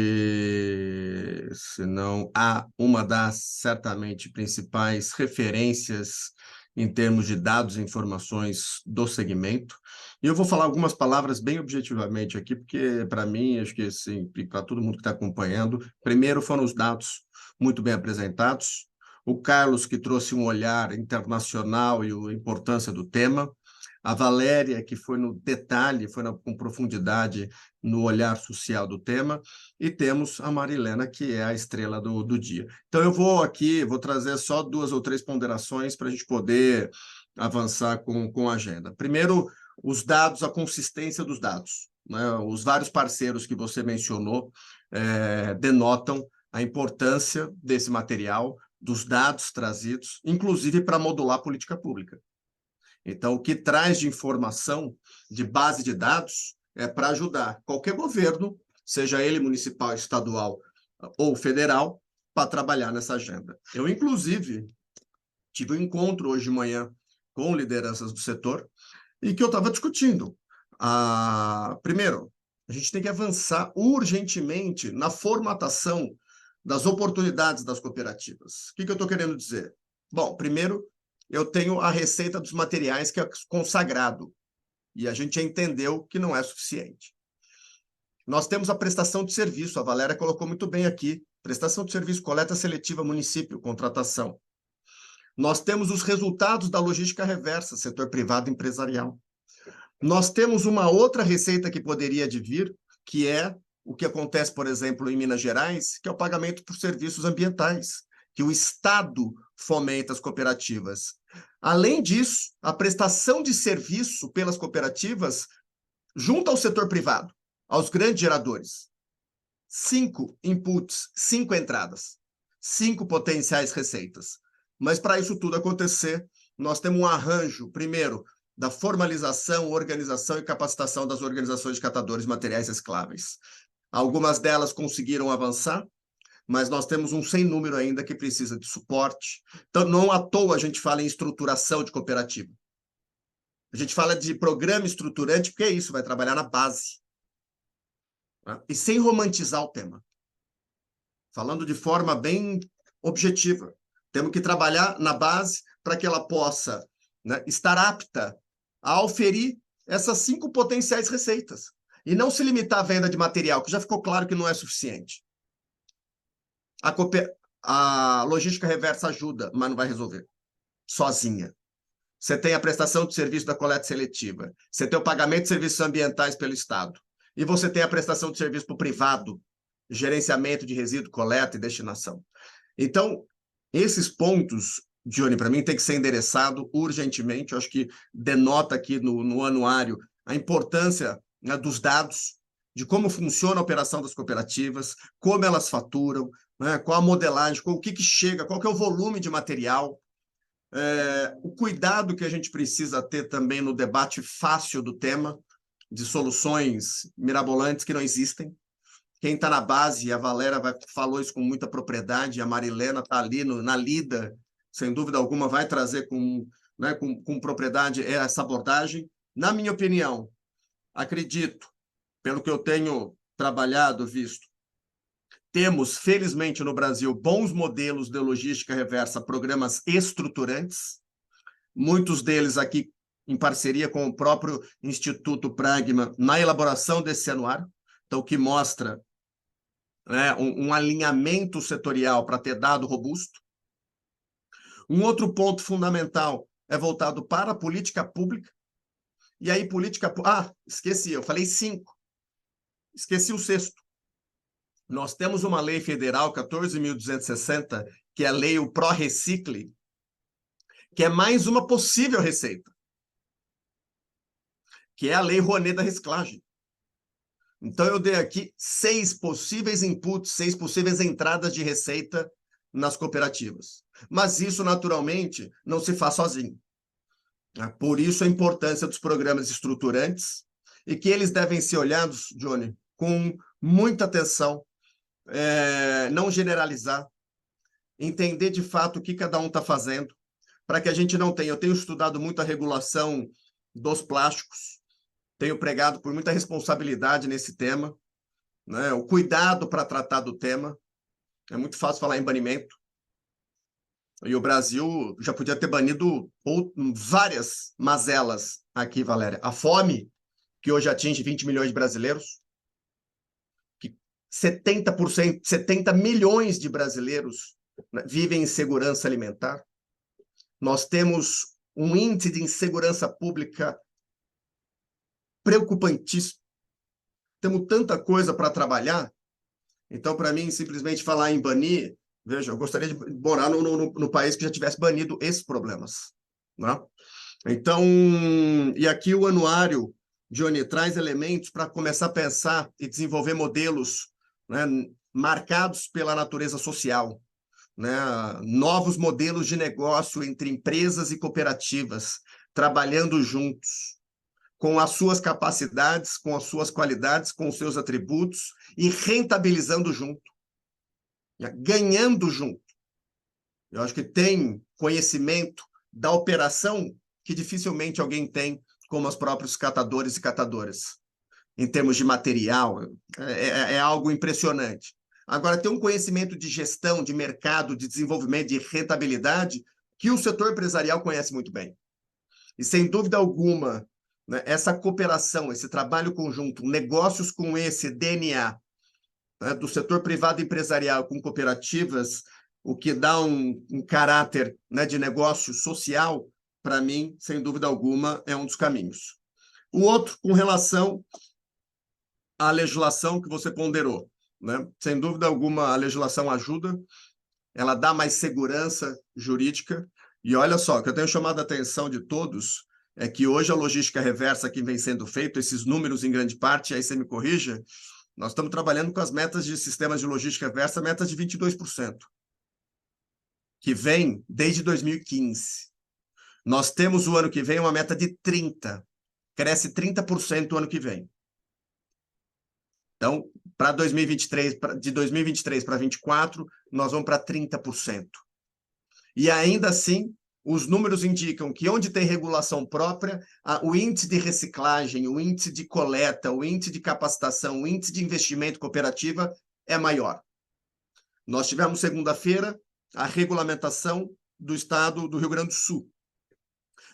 D: se não há uma das, certamente, principais referências em termos de dados e informações do segmento. E eu vou falar algumas palavras bem objetivamente aqui, porque, para mim, acho que assim, para todo mundo que está acompanhando, primeiro foram os dados muito bem apresentados, o Carlos, que trouxe um olhar internacional e a importância do tema, a Valéria, que foi no detalhe, com profundidade no olhar social do tema, e temos a Marilena, que é a estrela do dia. Então, eu vou trazer só 2 ou 3 ponderações para a gente poder avançar com a agenda. Primeiro, os dados, a consistência dos dados, né? Os vários parceiros que você mencionou denotam a importância desse material, dos dados trazidos, inclusive para modular a política pública. Então, o que traz de informação, de base de dados, é para ajudar qualquer governo, seja ele municipal, estadual ou federal, para trabalhar nessa agenda. Eu, inclusive, tive um encontro hoje de manhã com lideranças do setor e que eu estava discutindo. Primeiro, a gente tem que avançar urgentemente na formatação das oportunidades das cooperativas. O que eu estou querendo dizer? Bom, primeiro, eu tenho a receita dos materiais, que é consagrado, e a gente já entendeu que não é suficiente. Nós temos a prestação de serviço, a Valéria colocou muito bem aqui, prestação de serviço, coleta seletiva, município, contratação. Nós temos os resultados da logística reversa, setor privado empresarial. Nós temos uma outra receita que poderia vir, que é o que acontece, por exemplo, em Minas Gerais, que é o pagamento por serviços ambientais, que o Estado fomenta as cooperativas. Além disso, a prestação de serviço pelas cooperativas junto ao setor privado, aos grandes geradores. 5 inputs, 5 entradas, 5 potenciais receitas. Mas para isso tudo acontecer, nós temos um arranjo, primeiro, da formalização, organização e capacitação das organizações de catadores de materiais recicláveis. Algumas delas conseguiram avançar, mas nós temos um sem número ainda que precisa de suporte. Então, não à toa a gente fala em estruturação de cooperativa. A gente fala de programa estruturante, porque é isso, vai trabalhar na base. E sem romantizar o tema. Falando de forma bem objetiva. Temos que trabalhar na base para que ela possa, né, estar apta a oferir essas 5 potenciais receitas. E não se limitar à venda de material, que já ficou claro que não é suficiente. A logística reversa ajuda, mas não vai resolver sozinha. Você tem a prestação de serviço da coleta seletiva, você tem o pagamento de serviços ambientais pelo Estado, e você tem a prestação de serviço para o privado, gerenciamento de resíduo, coleta e destinação. Então, esses pontos, Johnny, para mim, tem que ser endereçado urgentemente. Eu acho que denota aqui no anuário a importância, né, dos dados, de como funciona a operação das cooperativas, como elas faturam, né, qual a modelagem, o que chega, qual que é o volume de material, o cuidado que a gente precisa ter também no debate fácil do tema, de soluções mirabolantes que não existem. Quem está na base, a Valéria falou isso com muita propriedade, a Marilena está ali na lida, sem dúvida alguma, vai trazer com propriedade essa abordagem. Na minha opinião, acredito, pelo que eu tenho trabalhado, visto, temos, felizmente, no Brasil, bons modelos de logística reversa, programas estruturantes, muitos deles aqui em parceria com o próprio Instituto Pragma, na elaboração desse anuário, então, que mostra, né, um alinhamento setorial para ter dado robusto. Um outro ponto fundamental é voltado para a política pública. E aí, esqueci, eu falei 5. Esqueci o 6º. Nós temos uma lei federal, 14.260, que é a lei Pró-Recicle, que é mais uma possível receita, que é a lei Rouanet da reciclagem. Então, eu dei aqui 6 possíveis inputs, 6 possíveis entradas de receita nas cooperativas. Mas isso, naturalmente, não se faz sozinho. Por isso, a importância dos programas estruturantes e que eles devem ser olhados, Johnny, com muita atenção, não generalizar, entender de fato o que cada um está fazendo, para que a gente não tenha... Eu tenho estudado muito a regulação dos plásticos, tenho pregado por muita responsabilidade nesse tema, né? O cuidado para tratar do tema. É muito fácil falar em banimento. E o Brasil já podia ter banido várias mazelas aqui, Valéria. A fome, que hoje atinge 20 milhões de brasileiros, que 70 milhões de brasileiros, né, vivem em insegurança alimentar. Nós temos um índice de insegurança pública preocupantíssimo. Temos tanta coisa para trabalhar. Então, para mim, simplesmente falar em banir... Veja, eu gostaria de morar no país que já tivesse banido esses problemas, né? Então, e aqui o anuário, Johnny, traz elementos para começar a pensar e desenvolver modelos, né, marcados pela natureza social, né? Novos modelos de negócio entre empresas e cooperativas, trabalhando juntos, com as suas capacidades, com as suas qualidades, com os seus atributos e rentabilizando junto, ganhando junto. Eu acho que tem conhecimento da operação que dificilmente alguém tem, como os próprios catadores e catadoras. Em termos de material, é algo impressionante. Agora, tem um conhecimento de gestão, de mercado, de desenvolvimento, de rentabilidade, que o setor empresarial conhece muito bem. E, sem dúvida alguma, né, essa cooperação, esse trabalho conjunto, negócios com esse DNA, né, do setor privado empresarial com cooperativas, o que dá um caráter, né, de negócio social, para mim, sem dúvida alguma, é um dos caminhos. O outro, com relação à legislação que você ponderou, né? Sem dúvida alguma, a legislação ajuda, ela dá mais segurança jurídica. E olha só, o que eu tenho chamado a atenção de todos é que hoje a logística reversa que vem sendo feita, esses números em grande parte, aí você me corrija, nós estamos trabalhando com as metas de sistemas de logística reversa, metas de 22%, que vem desde 2015. Nós temos o ano que vem uma meta de 30%, cresce 30% o ano que vem. Então, para 2023, de 2023 para 2024, nós vamos para 30%. E ainda assim, os números indicam que onde tem regulação própria, o índice de reciclagem, o índice de coleta, o índice de capacitação, o índice de investimento cooperativa é maior. Nós tivemos segunda-feira a regulamentação do estado do Rio Grande do Sul.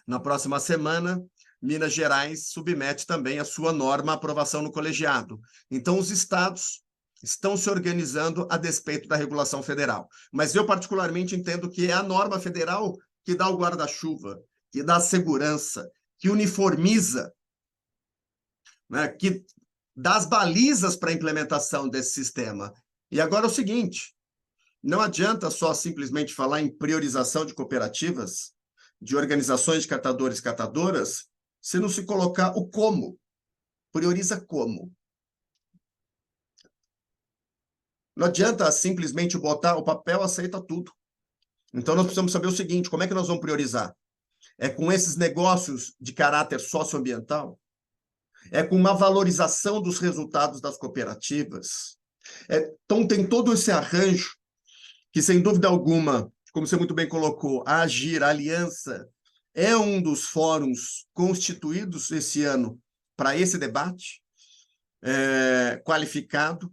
D: Na próxima semana, Minas Gerais submete também a sua norma à aprovação no colegiado. Então, os estados estão se organizando a despeito da regulação federal. Mas eu, particularmente, entendo que é a norma federal que dá o guarda-chuva, que dá a segurança, que uniformiza, né, que dá as balizas para a implementação desse sistema. E agora é o seguinte, não adianta só simplesmente falar em priorização de cooperativas, de organizações de catadores e catadoras, se não se colocar o como. Prioriza como. Não adianta simplesmente botar o papel, aceita tudo. Então, nós precisamos saber o seguinte, como é que nós vamos priorizar? É com esses negócios de caráter socioambiental? É com uma valorização dos resultados das cooperativas? Então, tem todo esse arranjo que, sem dúvida alguma, como você muito bem colocou, a Agir, a Aliança, é um dos fóruns constituídos esse ano para esse debate qualificado.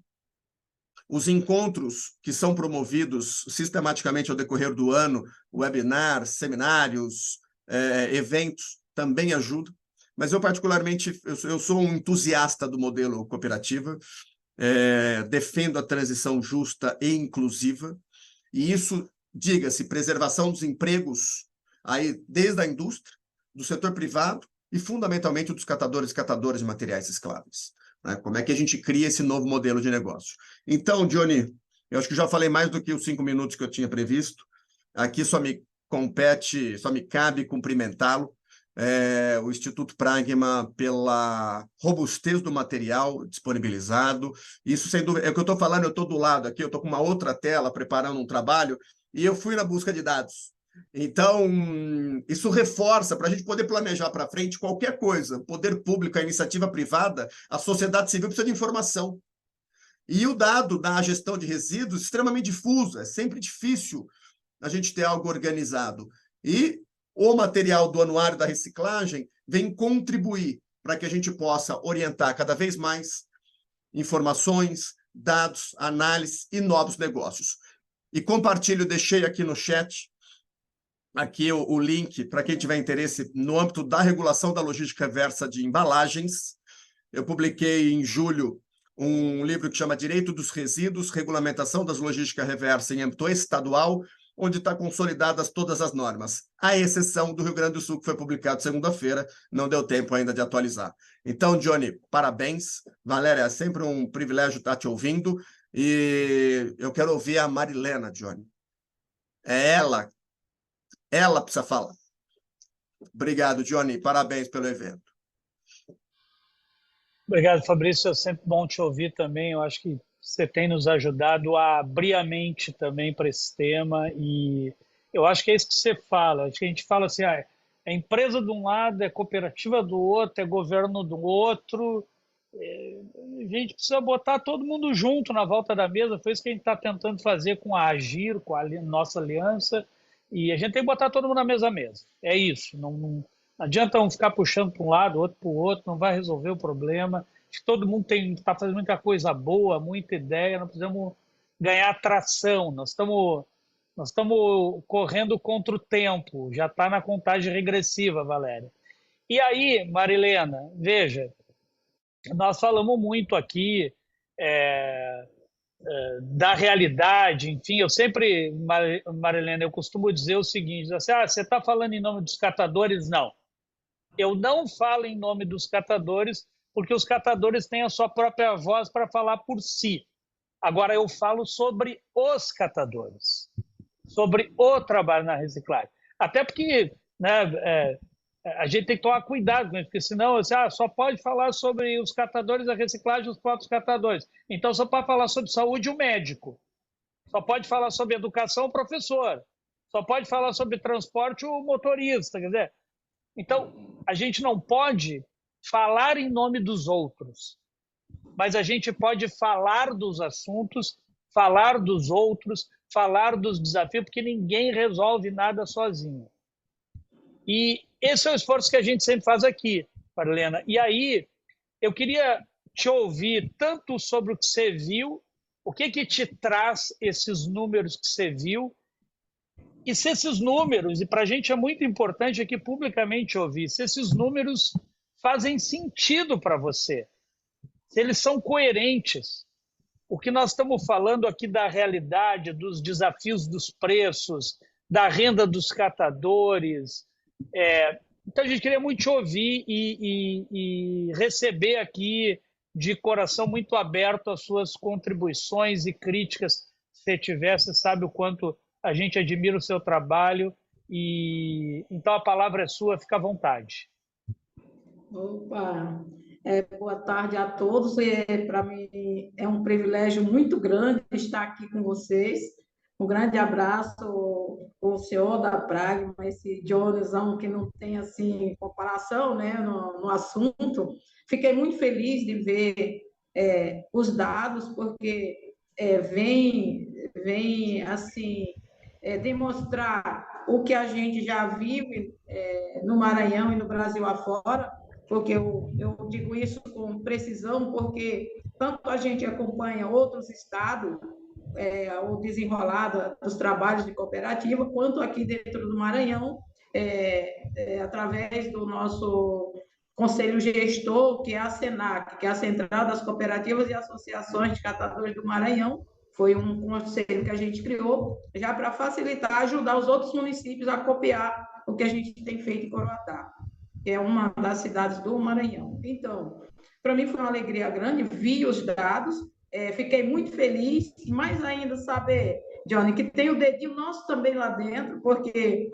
D: Os encontros que são promovidos sistematicamente ao decorrer do ano, webinars, seminários, eventos, também ajudam. Mas eu, particularmente, eu sou um entusiasta do modelo cooperativa, defendo a transição justa e inclusiva, e isso, diga-se, preservação dos empregos, aí, desde a indústria, do setor privado e, fundamentalmente, dos catadores e catadoras de materiais escravos. Né? Como é que a gente cria esse novo modelo de negócio? Então, Johnny, eu acho que já falei mais do que os 5 minutos que eu tinha previsto. Aqui só me compete, só me cabe cumprimentá-lo, o Instituto Pragma pela robustez do material disponibilizado. Isso, sem dúvida, é o que eu estou falando, eu estou do lado aqui, eu estou com uma outra tela preparando um trabalho, e eu fui na busca de dados. Então, isso reforça para a gente poder planejar para frente qualquer coisa. Poder público, a iniciativa privada, a sociedade civil precisa de informação. E o dado da gestão de resíduos é extremamente difuso, é sempre difícil a gente ter algo organizado. E o material do Anuário da Reciclagem vem contribuir para que a gente possa orientar cada vez mais informações, dados, análises e novos negócios. E compartilho, deixei aqui no chat, aqui o link para quem tiver interesse no âmbito da regulação da logística reversa de embalagens. Eu publiquei em julho um livro que chama Direito dos Resíduos, Regulamentação das Logísticas Reversa em âmbito estadual, onde estão consolidadas todas as normas, à exceção do Rio Grande do Sul, que foi publicado segunda-feira, não deu tempo ainda de atualizar. Então, Johnny, parabéns. Valéria, é sempre um privilégio estar te ouvindo, e eu quero ouvir a Marilena, Johnny. É ela precisa falar. Obrigado, Johnny, parabéns pelo evento.
A: Obrigado, Fabrício. É sempre bom te ouvir também. Eu acho que você tem nos ajudado a abrir a mente também para esse tema, e eu acho que é isso que você fala. Acho que a gente fala assim, é empresa de um lado, é cooperativa do outro, é governo do outro. A gente precisa botar todo mundo junto na volta da mesa. Foi isso que a gente está tentando fazer com a Agir, com a nossa aliança, e a gente tem que botar todo mundo na mesma mesa. É isso. Não adianta um ficar puxando para um lado, outro para o outro, não vai resolver o problema. Acho que todo mundo está fazendo muita coisa boa, muita ideia, nós precisamos ganhar tração. Nós estamos correndo contra o tempo, já está na contagem regressiva, Valéria. E aí, Marilena, veja, nós falamos muito aqui da realidade, enfim, eu sempre, Marilena, eu costumo dizer o seguinte, assim, você está falando em nome dos catadores? Não. Eu não falo em nome dos catadores, porque os catadores têm a sua própria voz para falar por si. Agora, eu falo sobre os catadores, sobre o trabalho na reciclagem. Até porque, né, a gente tem que tomar cuidado com isso, porque senão só pode falar sobre os catadores da reciclagem, os próprios catadores. Então, só pode falar sobre saúde o médico, só pode falar sobre educação o professor, só pode falar sobre transporte o motorista. Quer dizer, então, a gente não pode falar em nome dos outros, mas a gente pode falar dos assuntos, falar dos outros, falar dos desafios, porque ninguém resolve nada sozinho. E esse é o esforço que a gente sempre faz aqui, Marilena. E aí, eu queria te ouvir tanto sobre o que você viu, o que te traz esses números que você viu, e se esses números, e para a gente é muito importante aqui publicamente ouvir, se esses números fazem sentido para você, se eles são coerentes. O que nós estamos falando aqui da realidade, dos desafios dos preços, da renda dos catadores. Então, a gente queria muito te ouvir e receber aqui de coração muito aberto as suas contribuições e críticas. Se você tiver, você sabe o quanto a gente admira o seu trabalho. E então, a palavra é sua, fica à vontade.
E: Opa! Boa tarde a todos. Para mim é um privilégio muito grande estar aqui com vocês. Um grande abraço ao senhor da Pragma, esse Johnnyzão que não tem assim comparação, né, no assunto. Fiquei muito feliz de ver os dados, porque vem assim demonstrar o que a gente já vive no Maranhão e no Brasil afora, porque eu digo isso com precisão, porque tanto a gente acompanha outros estados, o desenrolar dos trabalhos de cooperativa, quanto aqui dentro do Maranhão, através do nosso conselho gestor, que é a SENAC, que é a Central das Cooperativas e Associações de Catadores do Maranhão. Foi um conselho que a gente criou já para facilitar, ajudar os outros municípios a copiar o que a gente tem feito em Coroatá, que é uma das cidades do Maranhão. Então, para mim foi uma alegria grande, vi os dados, fiquei muito feliz, e mais ainda saber, Johnny, que tem o dedinho nosso também lá dentro, porque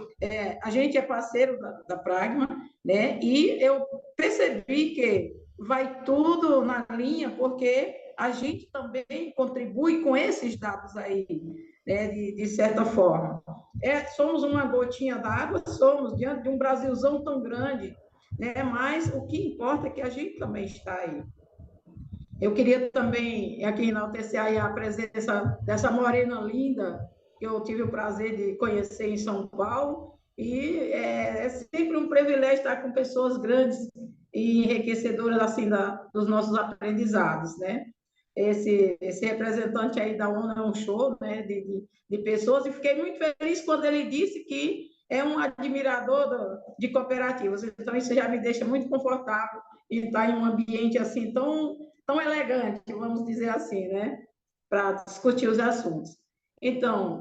E: a gente é parceiro da Pragma, né? E eu percebi que vai tudo na linha, porque a gente também contribui com esses dados aí, né? De certa forma. somos uma gotinha d'água, somos diante de um Brasilzão tão grande, né? Mas o que importa é que a gente também está aí. Eu queria também aqui enaltecer aí a presença dessa morena linda, que eu tive o prazer de conhecer em São Paulo, e é sempre um privilégio estar com pessoas grandes e enriquecedoras assim dos nossos aprendizados, né? Esse representante aí da ONU é um show, né, de pessoas, e fiquei muito feliz quando ele disse que é um admirador de cooperativas. Então, isso já me deixa muito confortável em estar em um ambiente assim tão elegante, vamos dizer assim, né, para discutir os assuntos. Então,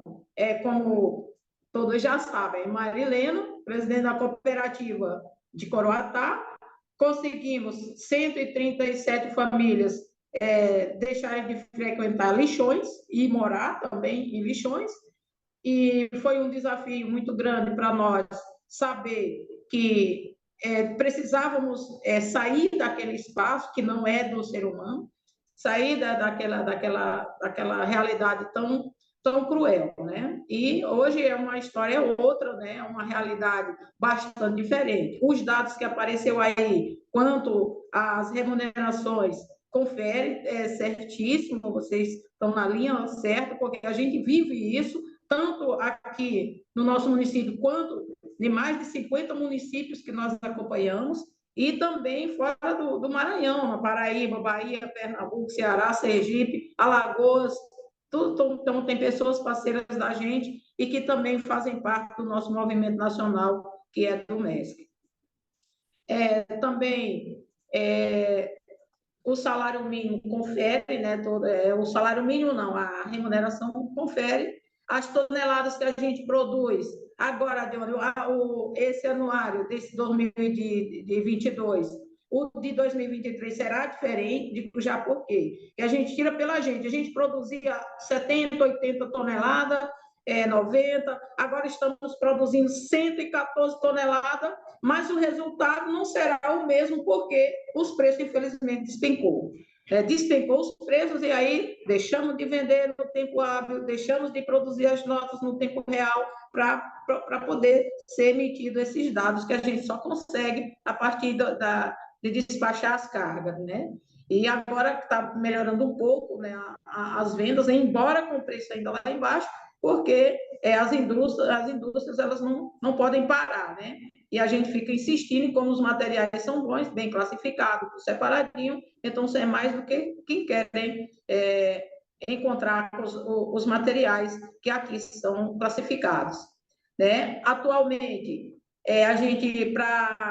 E: como todos já sabem, Marileno, presidente da cooperativa de Coroatá, conseguimos 137 famílias deixarem de frequentar lixões e morar também em lixões, e foi um desafio muito grande para nós saber que precisávamos sair daquele espaço que não é do ser humano, sair daquela realidade tão cruel, né? E hoje é uma história outra, né? Uma realidade bastante diferente. Os dados que apareceu aí, quanto às remunerações, confere, é certíssimo, vocês estão na linha certa, porque a gente vive isso, tanto aqui no nosso município, quanto em mais de 50 municípios que nós acompanhamos, e também fora do Maranhão, na Paraíba, Bahia, Pernambuco, Ceará, Sergipe, Alagoas, tudo. Então, tem pessoas parceiras da gente e que também fazem parte do nosso movimento nacional, que é do MESC. Também o salário mínimo confere, né? O salário mínimo não, a remuneração confere as toneladas que a gente produz. Agora, esse anuário desse 2022, o de 2023 será diferente, digo já por quê? Que a gente tira pela gente. A gente produzia 70, 80 toneladas, 90, agora estamos produzindo 114 toneladas, mas o resultado não será o mesmo, porque os preços, infelizmente, despencou. Despencou os preços e aí deixamos de vender no tempo hábil, deixamos de produzir as notas no tempo real para poder ser emitido esses dados que a gente só consegue a partir de despachar as cargas, né? E agora está melhorando um pouco, né, as vendas, embora com o preço ainda lá embaixo, porque as indústrias elas não podem parar, né? E a gente fica insistindo em como os materiais são bons, bem classificados, separadinho, então é mais do que quem querem encontrar os materiais que aqui são classificados, né? Atualmente, a gente, para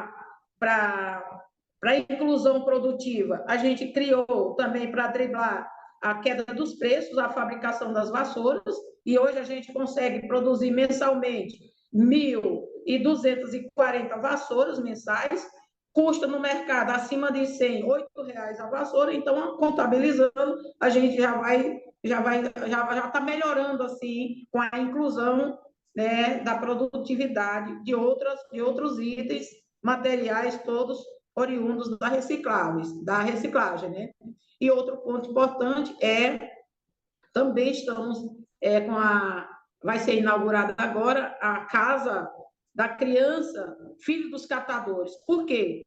E: a inclusão produtiva, a gente criou também para driblar a queda dos preços, a fabricação das vassouras, e hoje a gente consegue produzir mensalmente 1.240 vassouras mensais, custa no mercado acima de 100, R$ 8 a vassoura, então, contabilizando, a gente já está melhorando assim com a inclusão, né, da produtividade de outros itens, materiais todos oriundos da reciclagem, né? E outro ponto importante também estamos vai ser inaugurada agora a Casa da Criança, Filho dos Catadores. Por quê?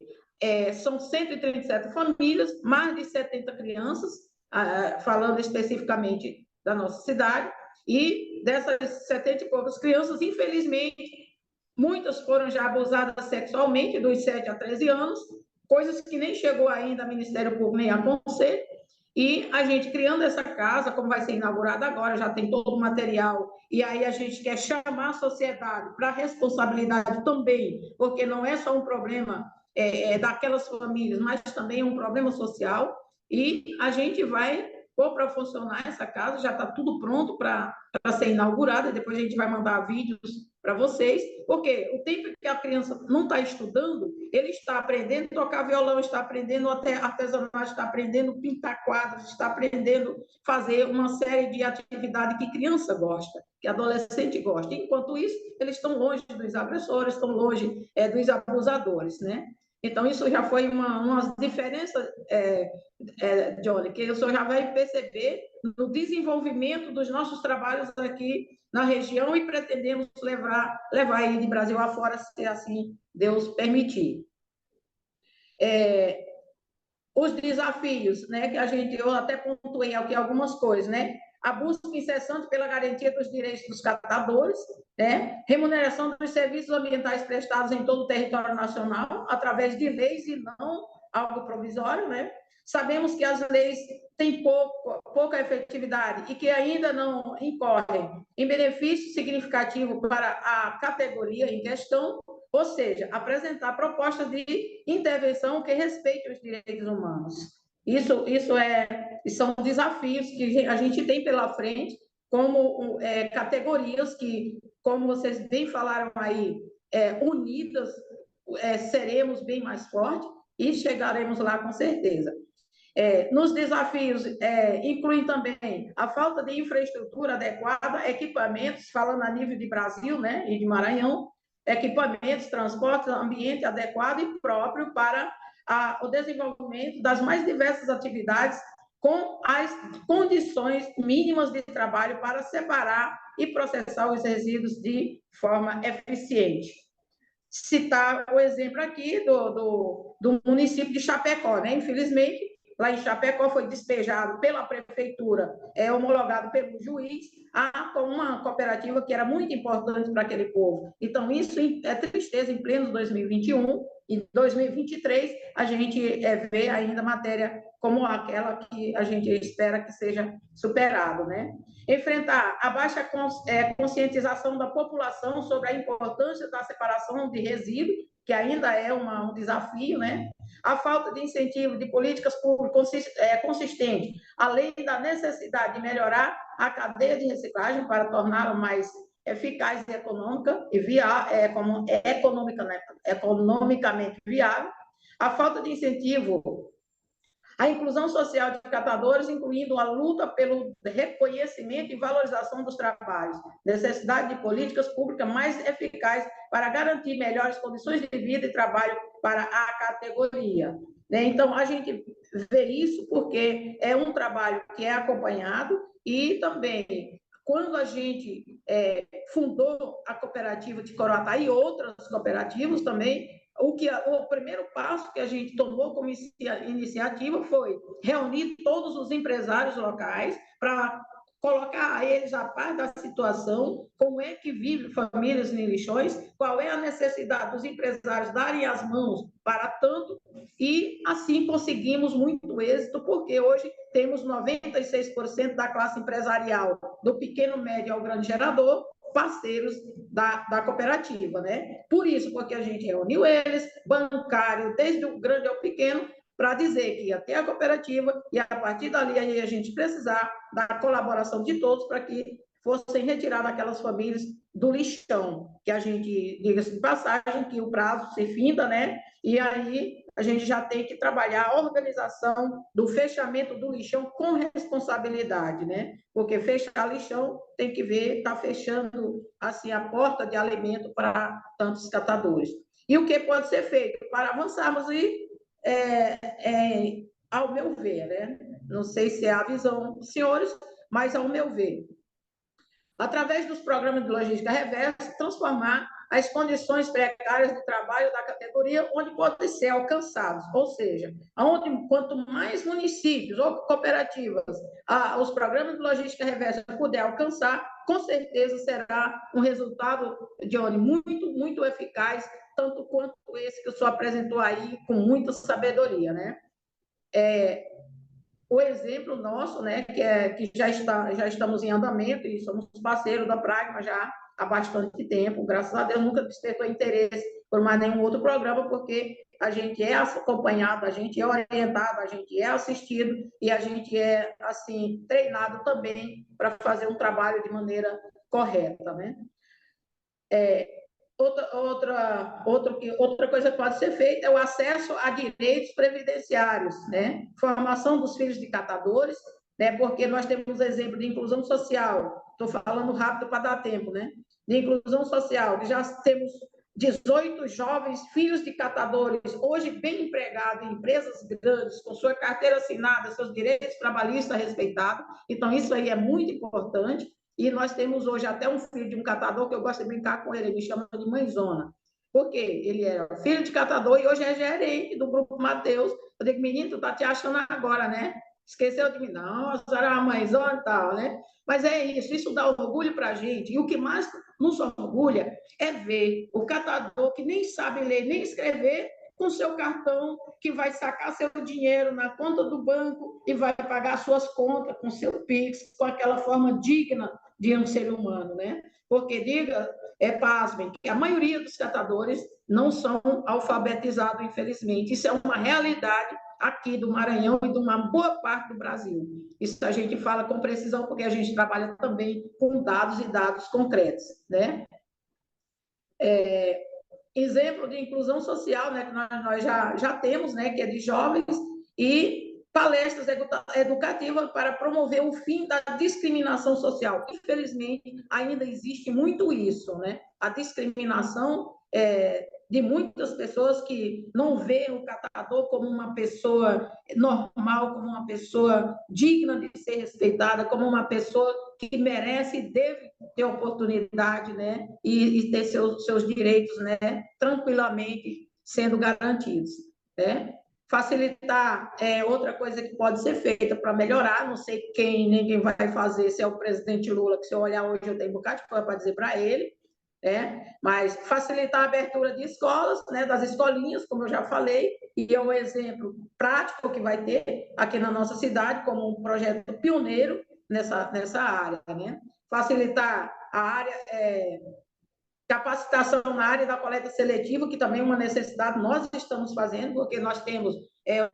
E: São 137 famílias, mais de 70 crianças, falando especificamente da nossa cidade, e dessas 70 e poucas crianças, infelizmente, muitas foram já abusadas sexualmente, dos 7 a 13 anos, coisas que nem chegou ainda ao Ministério Público nem a Conselho, e a gente criando essa casa, como vai ser inaugurada agora, já tem todo o material, e aí a gente quer chamar a sociedade para a responsabilidade também, porque não é só um problema daquelas famílias, mas também é um problema social, e a gente vai pôr para funcionar essa casa, já está tudo pronto para ser inaugurada, e depois a gente vai mandar vídeos para vocês, porque o tempo que a criança não está estudando, ele está aprendendo a tocar violão, está aprendendo até artesanato, está aprendendo pintar quadros, está aprendendo a fazer uma série de atividades que criança gosta, que adolescente gosta. Enquanto isso, eles estão longe dos agressores, estão longe dos abusadores, né? Então, isso já foi uma diferença, Johnny, que o senhor já vai perceber no desenvolvimento dos nossos trabalhos aqui na região e pretendemos levar ele de Brasil afora, se assim Deus permitir. Os desafios, né, que eu até pontuei aqui algumas coisas, né? A busca incessante pela garantia dos direitos dos catadores, né? Remuneração dos serviços ambientais prestados em todo o território nacional, através de leis e não algo provisório, né? Sabemos que as leis têm pouca efetividade e que ainda não incorrem em benefício significativo para a categoria em questão, ou seja, apresentar propostas de intervenção que respeitem os direitos humanos. Isso são desafios que a gente tem pela frente, como categorias que, como vocês bem falaram aí, unidas, seremos bem mais fortes e chegaremos lá com certeza. Nos desafios, incluem também a falta de infraestrutura adequada, equipamentos, falando a nível de Brasil, né, e de Maranhão, equipamentos, transporte, ambiente adequado e próprio para o desenvolvimento das mais diversas atividades com as condições mínimas de trabalho para separar e processar os resíduos de forma eficiente. Citar o exemplo aqui do município de Chapecó, né? Infelizmente, lá em Chapecó foi despejado pela prefeitura, homologado pelo juiz, com uma cooperativa que era muito importante para aquele povo. Então, isso é tristeza em pleno 2021. Em 2023, a gente vê ainda matéria como aquela que a gente espera que seja superado, né? Enfrentar a baixa conscientização da população sobre a importância da separação de resíduos, que ainda é um desafio, né? A falta de incentivo de políticas públicas consistente, além da necessidade de melhorar a cadeia de reciclagem para torná-la mais eficaz e econômica economicamente viável. A falta de incentivo à inclusão social de catadores, incluindo a luta pelo reconhecimento e valorização dos trabalhos, necessidade de políticas públicas mais eficazes para garantir melhores condições de vida e trabalho para a categoria. Então, a gente vê isso porque é um trabalho que é acompanhado e também, quando a gente fundou a cooperativa de Coroatá e outras cooperativas também, o primeiro passo que a gente tomou como iniciativa foi reunir todos os empresários locais para colocar eles a par da situação, como é que vivem famílias em Lixões, qual é a necessidade dos empresários darem as mãos para tanto, e assim conseguimos muito êxito, porque hoje temos 96% da classe empresarial, do pequeno, médio ao grande gerador, parceiros da cooperativa, né? Por isso, porque a gente reuniu eles, bancário, desde o grande ao pequeno, para dizer que ia ter a cooperativa e, a partir dali, a gente precisar da colaboração de todos para que fossem retiradas aquelas famílias do lixão, que a gente, diga-se de passagem, que o prazo se finda, né? E aí a gente já tem que trabalhar a organização do fechamento do lixão com responsabilidade, né? Porque fechar lixão tem que ver, está fechando assim a porta de alimento para tantos catadores. E o que pode ser feito para avançarmos e ao meu ver, né? Não sei se é a visão dos senhores, mas ao meu ver, através dos programas de logística reversa, transformar as condições precárias de trabalho da categoria onde podem ser alcançados, ou seja, onde quanto mais municípios ou cooperativas os programas de logística reversa puder alcançar, com certeza será um resultado, Johnny, muito, muito eficaz, tanto quanto esse que o senhor apresentou aí, com muita sabedoria, né? O exemplo nosso, né, que já estamos em andamento e somos parceiros da Pragma já há bastante tempo, graças a Deus nunca despertou interesse por mais nenhum outro programa, porque a gente é acompanhado, a gente é orientado, a gente é assistido e a gente é, assim, treinado também para fazer um trabalho de maneira correta, né? Outra coisa que pode ser feita é o acesso a direitos previdenciários, né? Formação dos filhos de catadores, né? Porque nós temos exemplo de inclusão social, estou falando rápido para dar tempo, né? De inclusão social, que já temos 18 jovens filhos de catadores, hoje bem empregados em empresas grandes, com sua carteira assinada, seus direitos trabalhistas respeitados. Então, isso aí é muito importante. E nós temos hoje até um filho de um catador, que eu gosto de brincar com ele, ele me chama de mãezona. Porque ele era filho de catador e hoje é gerente do Grupo Mateus. Eu digo, menino, tu tá te achando agora, né? Esqueceu de mim? Não, a senhora é uma mãezona e tal, né? Mas é isso dá orgulho para a gente. E o que mais nos orgulha é ver o catador que nem sabe ler nem escrever, com seu cartão, que vai sacar seu dinheiro na conta do banco e vai pagar suas contas com seu Pix, com aquela forma digna de um ser humano, né? Porque, pasmem, que a maioria dos catadores não são alfabetizados, infelizmente. Isso é uma realidade aqui do Maranhão e de uma boa parte do Brasil. Isso a gente fala com precisão, porque a gente trabalha também com dados e dados concretos, né? Exemplo de inclusão social, né, que nós já temos, né, que é de jovens, e palestras educativas para promover o fim da discriminação social. Infelizmente, ainda existe muito isso, né? A discriminação de muitas pessoas que não veem o catador como uma pessoa normal, como uma pessoa digna de ser respeitada, como uma pessoa que merece e deve ter oportunidade, né? E ter seus direitos, né? Tranquilamente sendo garantidos, né? Facilitar outra coisa que pode ser feita para melhorar, não sei ninguém vai fazer, se é o presidente Lula, que se eu olhar hoje eu tenho um bocado de coisa para dizer para ele, mas facilitar a abertura de escolas, né, das escolinhas, como eu já falei, e é um exemplo prático que vai ter aqui na nossa cidade, como um projeto pioneiro nessa área, né? Facilitar a área, capacitação na área da coleta seletiva, que também é uma necessidade nós estamos fazendo, porque nós temos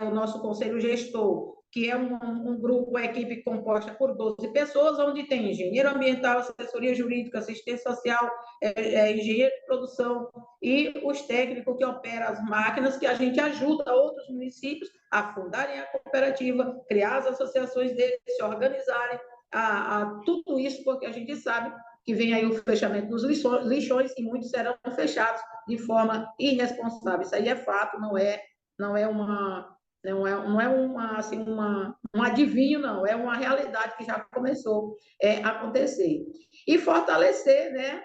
E: o nosso conselho gestor, que é um grupo, uma equipe composta por 12 pessoas, onde tem engenheiro ambiental, assessoria jurídica, assistência social, engenheiro de produção e os técnicos que operam as máquinas, que a gente ajuda outros municípios a fundarem a cooperativa, criar as associações deles, se organizarem, a tudo isso, porque a gente sabe que vem aí o fechamento dos lixões e muitos serão fechados de forma irresponsável. Isso aí é fato, não é assim, um adivinho, não. É uma realidade que já começou a acontecer. E fortalecer, né,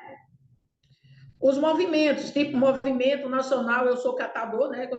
E: os movimentos, tipo movimento nacional, eu sou catador, né, que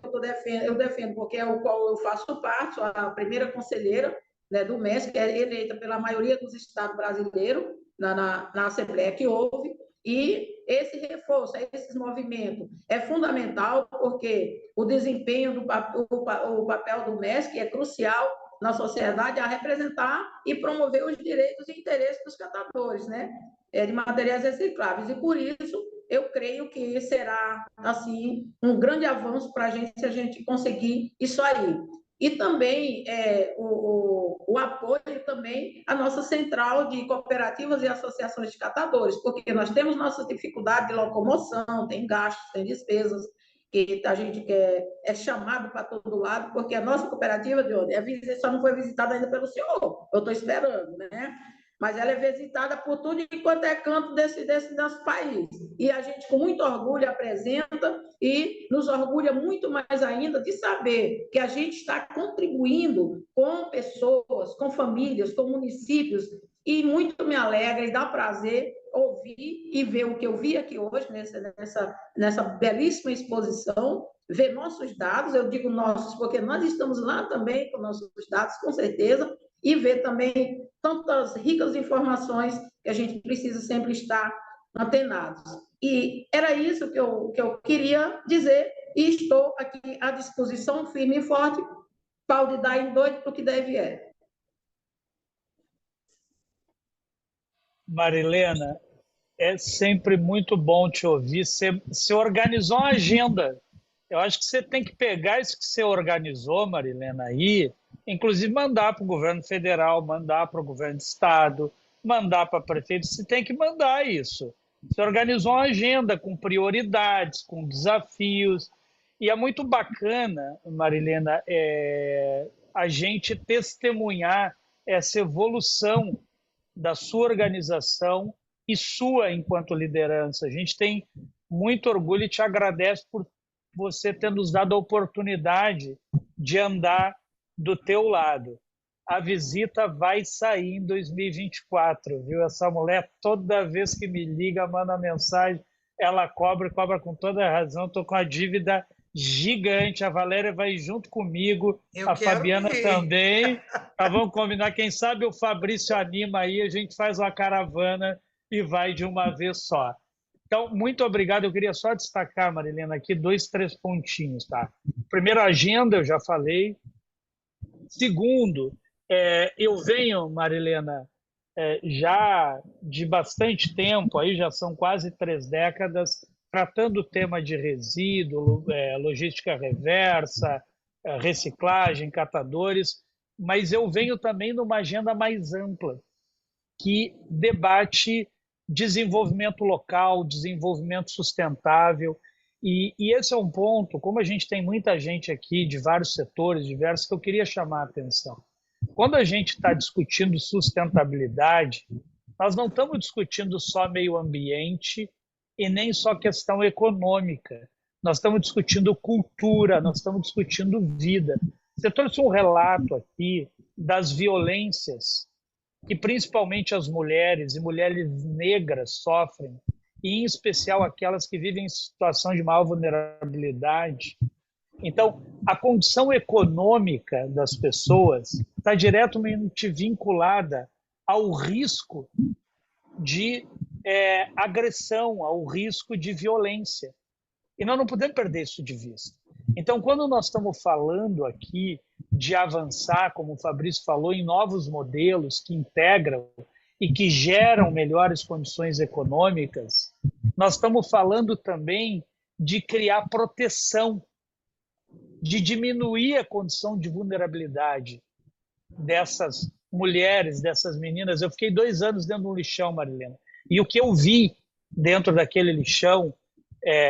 E: eu defendo porque é o qual eu faço parte, sou a primeira conselheira, né, do MES, que é eleita pela maioria dos estados brasileiros, na Assembleia que houve, e esse reforço, esse movimento é fundamental, porque o desempenho o papel do MES, que é crucial na sociedade, a representar e promover os direitos e interesses dos catadores, né, de materiais recicláveis, e por isso eu creio que será assim um grande avanço para a gente se a gente conseguir isso aí. E também o apoio também à nossa central de cooperativas e associações de catadores, porque nós temos nossas dificuldades de locomoção, tem gastos, tem despesas, que a gente é chamado para todo lado, porque a nossa cooperativa, só não foi visitada ainda pelo senhor, eu estou esperando, né? Mas ela é visitada por tudo enquanto é canto desse nosso país. E a gente, com muito orgulho, apresenta e nos orgulha muito mais ainda de saber que a gente está contribuindo com pessoas, com famílias, com municípios, e muito me alegra e dá prazer ouvir e ver o que eu vi aqui hoje, nessa belíssima exposição, ver nossos dados, eu digo nossos porque nós estamos lá também com nossos dados, com certeza, e ver também tantas ricas informações que a gente precisa sempre estar antenados. E era isso que eu queria dizer, e estou aqui à disposição, firme e forte, pau de dar em doido para o que deve é.
A: Marilena, é sempre muito bom te ouvir. Você organizou uma agenda. Eu acho que você tem que pegar isso que você organizou, Marilena, aí, inclusive mandar para o governo federal, mandar para o governo do estado, mandar para prefeito. Você tem que mandar isso. Você organizou uma agenda com prioridades, com desafios. E é muito bacana, Marilena, a gente testemunhar essa evolução da sua organização e sua enquanto liderança. A gente tem muito orgulho e te agradece por você ter nos dado a oportunidade de andar do teu lado. A visita vai sair em 2024, viu? Essa mulher, toda vez que me liga, manda mensagem, ela cobra com toda a razão. Estou com a dívida gigante. A Valéria vai junto comigo, a Fabiana também. Tá, vamos combinar. Quem sabe o Fabrício anima aí, a gente faz uma caravana e vai de uma vez só. Então, muito obrigado. Eu queria só destacar, Marilena, aqui 2, 3 pontinhos, tá? Primeiro, a agenda, eu já falei. Segundo, eu venho, Marilena, já de bastante tempo, aí já são quase 3 décadas, tratando o tema de resíduo, logística reversa, reciclagem, catadores, mas eu venho também numa agenda mais ampla, que debate desenvolvimento local, desenvolvimento sustentável. E esse é um ponto, como a gente tem muita gente aqui de vários setores diversos, que eu queria chamar a atenção. Quando a gente está discutindo sustentabilidade, nós não estamos discutindo só meio ambiente e nem só questão econômica. Nós estamos discutindo cultura, nós estamos discutindo vida. Você trouxe um relato aqui das violências que principalmente as mulheres e mulheres negras sofrem, e em especial aquelas que vivem em situação de maior vulnerabilidade. Então, a condição econômica das pessoas está diretamente vinculada ao risco de agressão, ao risco de violência. E nós não podemos perder isso de vista. Então, quando nós estamos falando aqui de avançar, como o Fabrício falou, em novos modelos que integram e que geram melhores condições econômicas, nós estamos falando também de criar proteção, de diminuir a condição de vulnerabilidade dessas mulheres, dessas meninas. Eu fiquei 2 anos dentro de um lixão, Marilena, e o que eu vi dentro daquele lixão,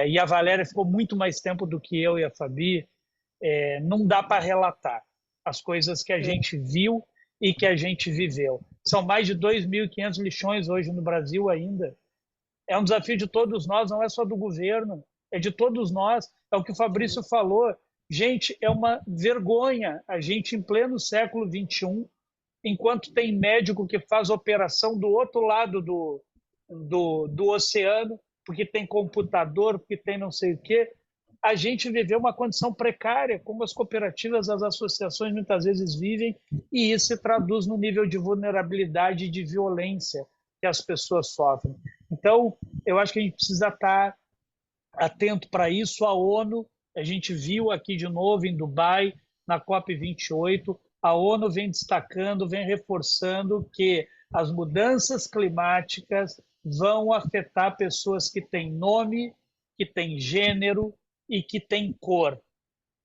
A: e a Valéria ficou muito mais tempo do que eu e a Fabi, não dá para relatar as coisas que a gente viu e que a gente viveu. São mais de 2.500 lixões hoje no Brasil ainda. É um desafio de todos nós, não é só do governo, é de todos nós. É o que o Fabrício falou. Gente, é uma vergonha a gente, em pleno século XXI, enquanto tem médico que faz operação do outro lado do oceano, porque tem computador, porque tem não sei o quê, a gente viveu uma condição precária, como as cooperativas, as associações muitas vezes vivem, e isso se traduz no nível de vulnerabilidade e de violência que as pessoas sofrem. Então, eu acho que a gente precisa estar atento para isso. A ONU, a gente viu aqui de novo em Dubai, na COP28, a ONU vem destacando, vem reforçando que as mudanças climáticas vão afetar pessoas que têm nome, que têm gênero e que têm cor.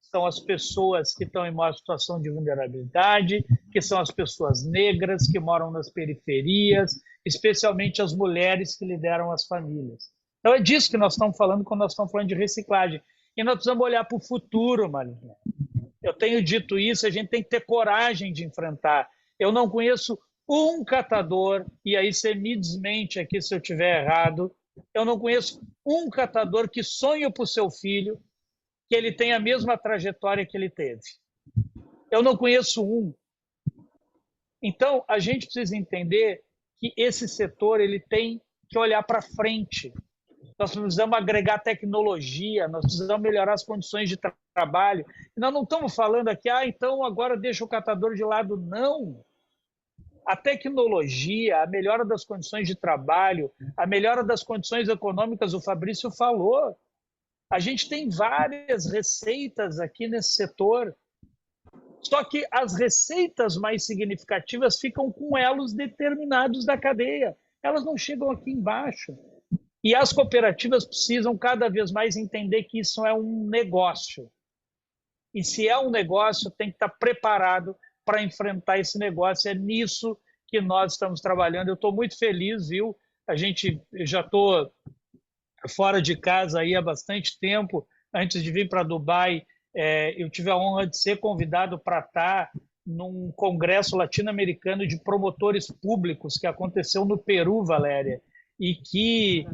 A: São as pessoas que estão em maior situação de vulnerabilidade, que são as pessoas negras que moram nas periferias, especialmente as mulheres que lideram as famílias. Então é disso que nós estamos falando quando nós estamos falando de reciclagem. E nós precisamos olhar para o futuro, Marilena. Eu tenho dito isso, a gente tem que ter coragem de enfrentar. Eu não conheço um catador, e aí você me desmente aqui se eu estiver errado, eu não conheço um catador que sonha para o seu filho que ele tenha a mesma trajetória que ele teve. Eu não conheço um. Então, a gente precisa entender que esse setor ele tem que olhar para frente. Nós precisamos agregar tecnologia, nós precisamos melhorar as condições de trabalho. Nós não estamos falando aqui, então agora deixa o catador de lado. Não. A tecnologia, a melhora das condições de trabalho, a melhora das condições econômicas, o Fabrício falou. A gente tem várias receitas aqui nesse setor. Só que as receitas mais significativas ficam com elos determinados da cadeia. Elas não chegam aqui embaixo. E as cooperativas precisam cada vez mais entender que isso é um negócio. E se é um negócio, tem que estar preparado para enfrentar esse negócio. É nisso que nós estamos trabalhando. Eu estou muito feliz, viu? Eu já estou fora de casa aí há bastante tempo. Antes de vir para Dubai, eu tive a honra de ser convidado para estar num congresso latino-americano de promotores públicos que aconteceu no Peru, Valéria, e que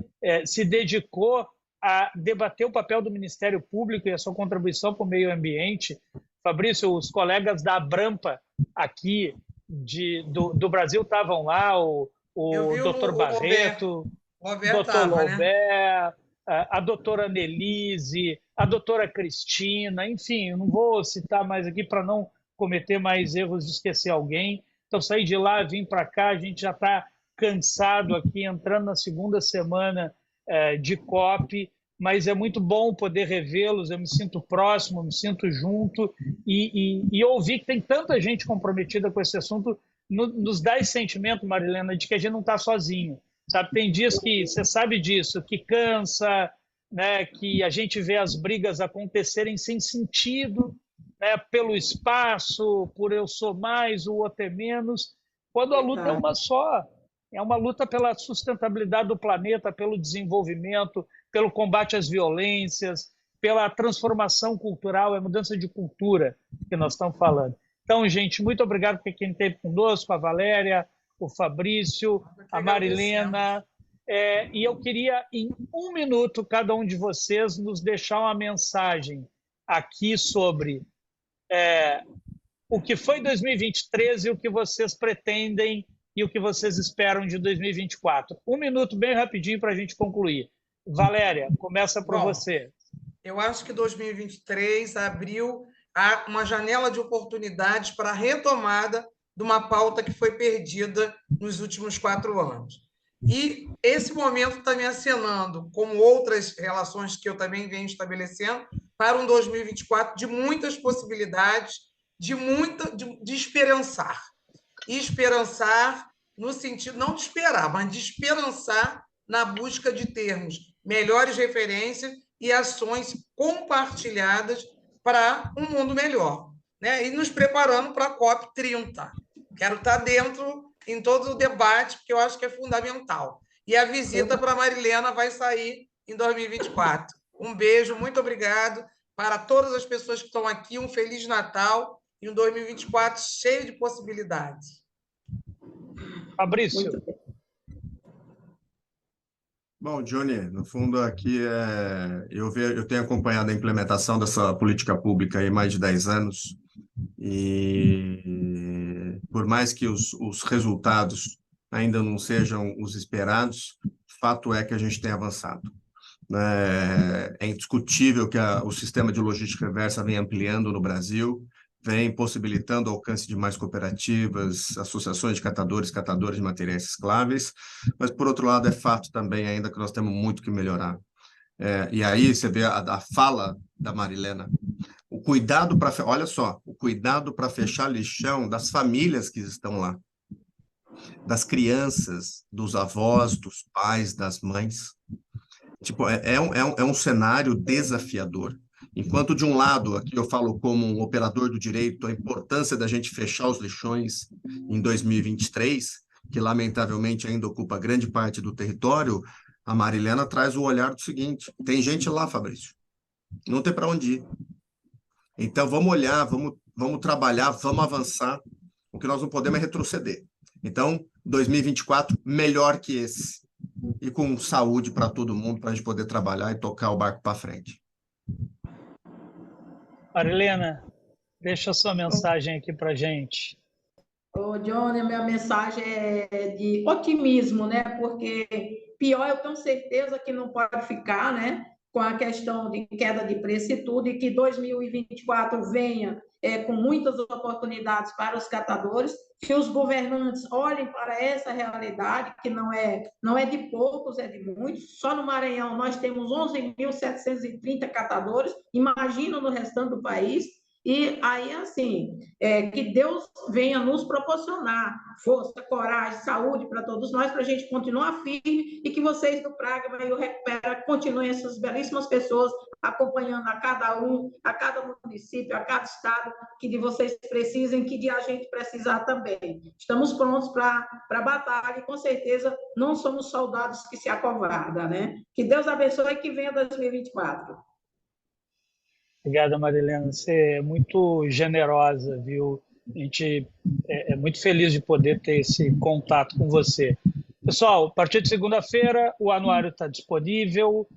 A: se dedicou a debater o papel do Ministério Público e a sua contribuição para o meio ambiente. Fabrício, os colegas da Abrampa aqui do Brasil estavam lá, o doutor Barreto, o doutor Loubert, a doutora Nelise, a doutora Cristina, enfim, eu não vou citar mais aqui para não cometer mais erros de esquecer alguém. Então, saí de lá, vim para cá, a gente já está cansado aqui, entrando na segunda semana de COP, mas é muito bom poder revê-los, eu me sinto próximo, me sinto junto, e ouvir que tem tanta gente comprometida com esse assunto nos dá esse sentimento, Marilena, de que a gente não está sozinho. Sabe? Tem dias que, você sabe disso, que cansa, né, que a gente vê as brigas acontecerem sem sentido, né, pelo espaço, por eu sou mais, o outro é menos, quando a luta é uma só. É uma luta pela sustentabilidade do planeta, pelo desenvolvimento, pelo combate às violências, pela transformação cultural, é mudança de cultura que nós estamos falando. Então, gente, muito obrigado por quem esteve conosco, a Valéria, o Fabrício, a Marilena. E eu queria, em 1 minuto, cada um de vocês nos deixar uma mensagem aqui sobre o que foi 2023 e o que vocês pretendem e o que vocês esperam de 2024. 1 minuto bem rapidinho para a gente concluir. Valéria, começa por você.
C: Eu acho que 2023 abriu uma janela de oportunidades para a retomada de uma pauta que foi perdida nos últimos 4 anos. E esse momento está me acenando, como outras relações que eu também venho estabelecendo, para um 2024 de muitas possibilidades, de esperançar. E esperançar no sentido, não de esperar, mas de esperançar na busca de termos melhores referências e ações compartilhadas para um mundo melhor, né? E nos preparando para a COP30. Quero estar dentro em todo o debate, porque eu acho que é fundamental. E a visita para a Marilena vai sair em 2024. Um beijo, muito obrigado para todas as pessoas que estão aqui, um Feliz Natal e um 2024 cheio de possibilidades.
A: Fabrício.
D: Bom, Johnny, no fundo aqui eu tenho acompanhado a implementação dessa política pública há mais de 10 anos e por mais que os resultados ainda não sejam os esperados, fato é que a gente tem avançado. É indiscutível que o sistema de logística reversa vem ampliando no Brasil, vem possibilitando o alcance de mais cooperativas, associações de catadores de materiais recicláveis, mas, por outro lado, é fato também ainda que nós temos muito que melhorar. E aí você vê a fala da Marilena, o cuidado para, olha só, o cuidado para fechar lixão das famílias que estão lá, das crianças, dos avós, dos pais, das mães. Tipo, é um cenário desafiador. Enquanto, de um lado, aqui eu falo como um operador do direito, a importância da gente fechar os lixões em 2023, que lamentavelmente ainda ocupa grande parte do território, a Marilena traz o olhar do seguinte, tem gente lá, Fabrício, não tem para onde ir. Então, vamos olhar, vamos trabalhar, vamos avançar, o que nós não podemos é retroceder. Então, 2024, melhor que esse, e com saúde para todo mundo, para a gente poder trabalhar e tocar o barco para frente.
A: Marilena, deixa a sua mensagem aqui para a gente.
E: Ô, Johnny, a minha mensagem é de otimismo, né? Porque pior eu tenho certeza que não pode ficar, né? Com a questão de queda de preço e tudo, e que 2024 venha com muitas oportunidades para os catadores, que os governantes olhem para essa realidade, que não é de poucos, é de muitos. Só no Maranhão nós temos 11.730 catadores, imagina no restante do país. E aí, assim, que Deus venha nos proporcionar força, coragem, saúde para todos nós, para a gente continuar firme e que vocês do Pragma e o Recupera continuem essas belíssimas pessoas acompanhando a cada um, a cada município, a cada estado, que de vocês precisem, que de a gente precisar também. Estamos prontos para a batalha e, com certeza, não somos soldados que se acovardam, né? Que Deus abençoe e que venha 2024.
A: Obrigada, Marilena. Você é muito generosa, viu? A gente é muito feliz de poder ter esse contato com você. Pessoal, a partir de segunda-feira o anuário está disponível.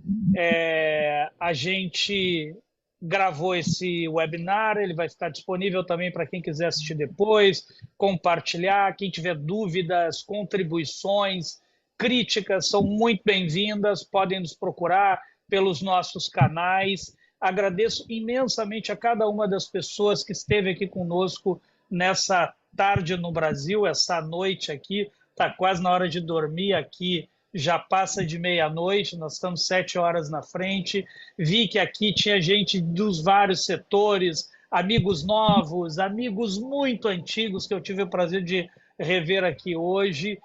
A: A gente gravou esse webinar, ele vai ficar disponível também para quem quiser assistir depois, compartilhar. Quem tiver dúvidas, contribuições, críticas são muito bem-vindas, podem nos procurar pelos nossos canais. Agradeço imensamente a cada uma das pessoas que esteve aqui conosco nessa tarde no Brasil, essa noite aqui. Está quase na hora de dormir aqui, já passa de meia-noite, nós estamos 7 horas na frente. Vi que aqui tinha gente dos vários setores, amigos novos, amigos muito antigos que eu tive o prazer de rever aqui hoje.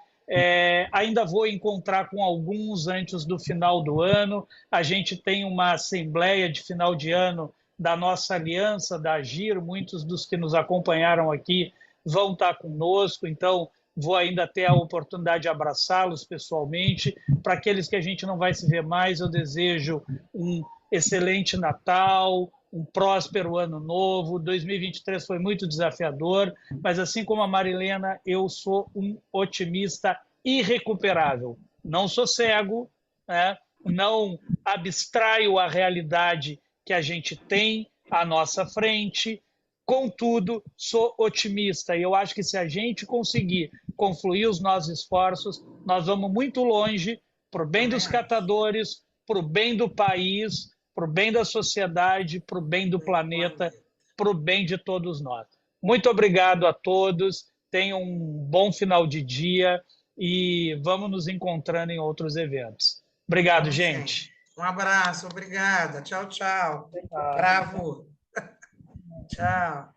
A: Ainda vou encontrar com alguns antes do final do ano. A gente tem uma assembleia de final de ano da nossa aliança, da AGIR, muitos dos que nos acompanharam aqui vão estar conosco, então vou ainda ter a oportunidade de abraçá-los pessoalmente. Para aqueles que a gente não vai se ver mais, eu desejo um excelente Natal, um próspero Ano Novo. 2023 foi muito desafiador, mas assim como a Marilena, eu sou um otimista irrecuperável. Não sou cego, né? Não abstraio a realidade que a gente tem à nossa frente. Contudo, sou otimista e eu acho que se a gente conseguir confluir os nossos esforços, nós vamos muito longe para o bem dos catadores, para o bem do país, para o bem da sociedade, para o bem do planeta, para o bem de todos nós. Muito obrigado a todos, tenham um bom final de dia e vamos nos encontrando em outros eventos. Obrigado, gente.
C: Um abraço, obrigada. Tchau, tchau. Bravo. Tchau.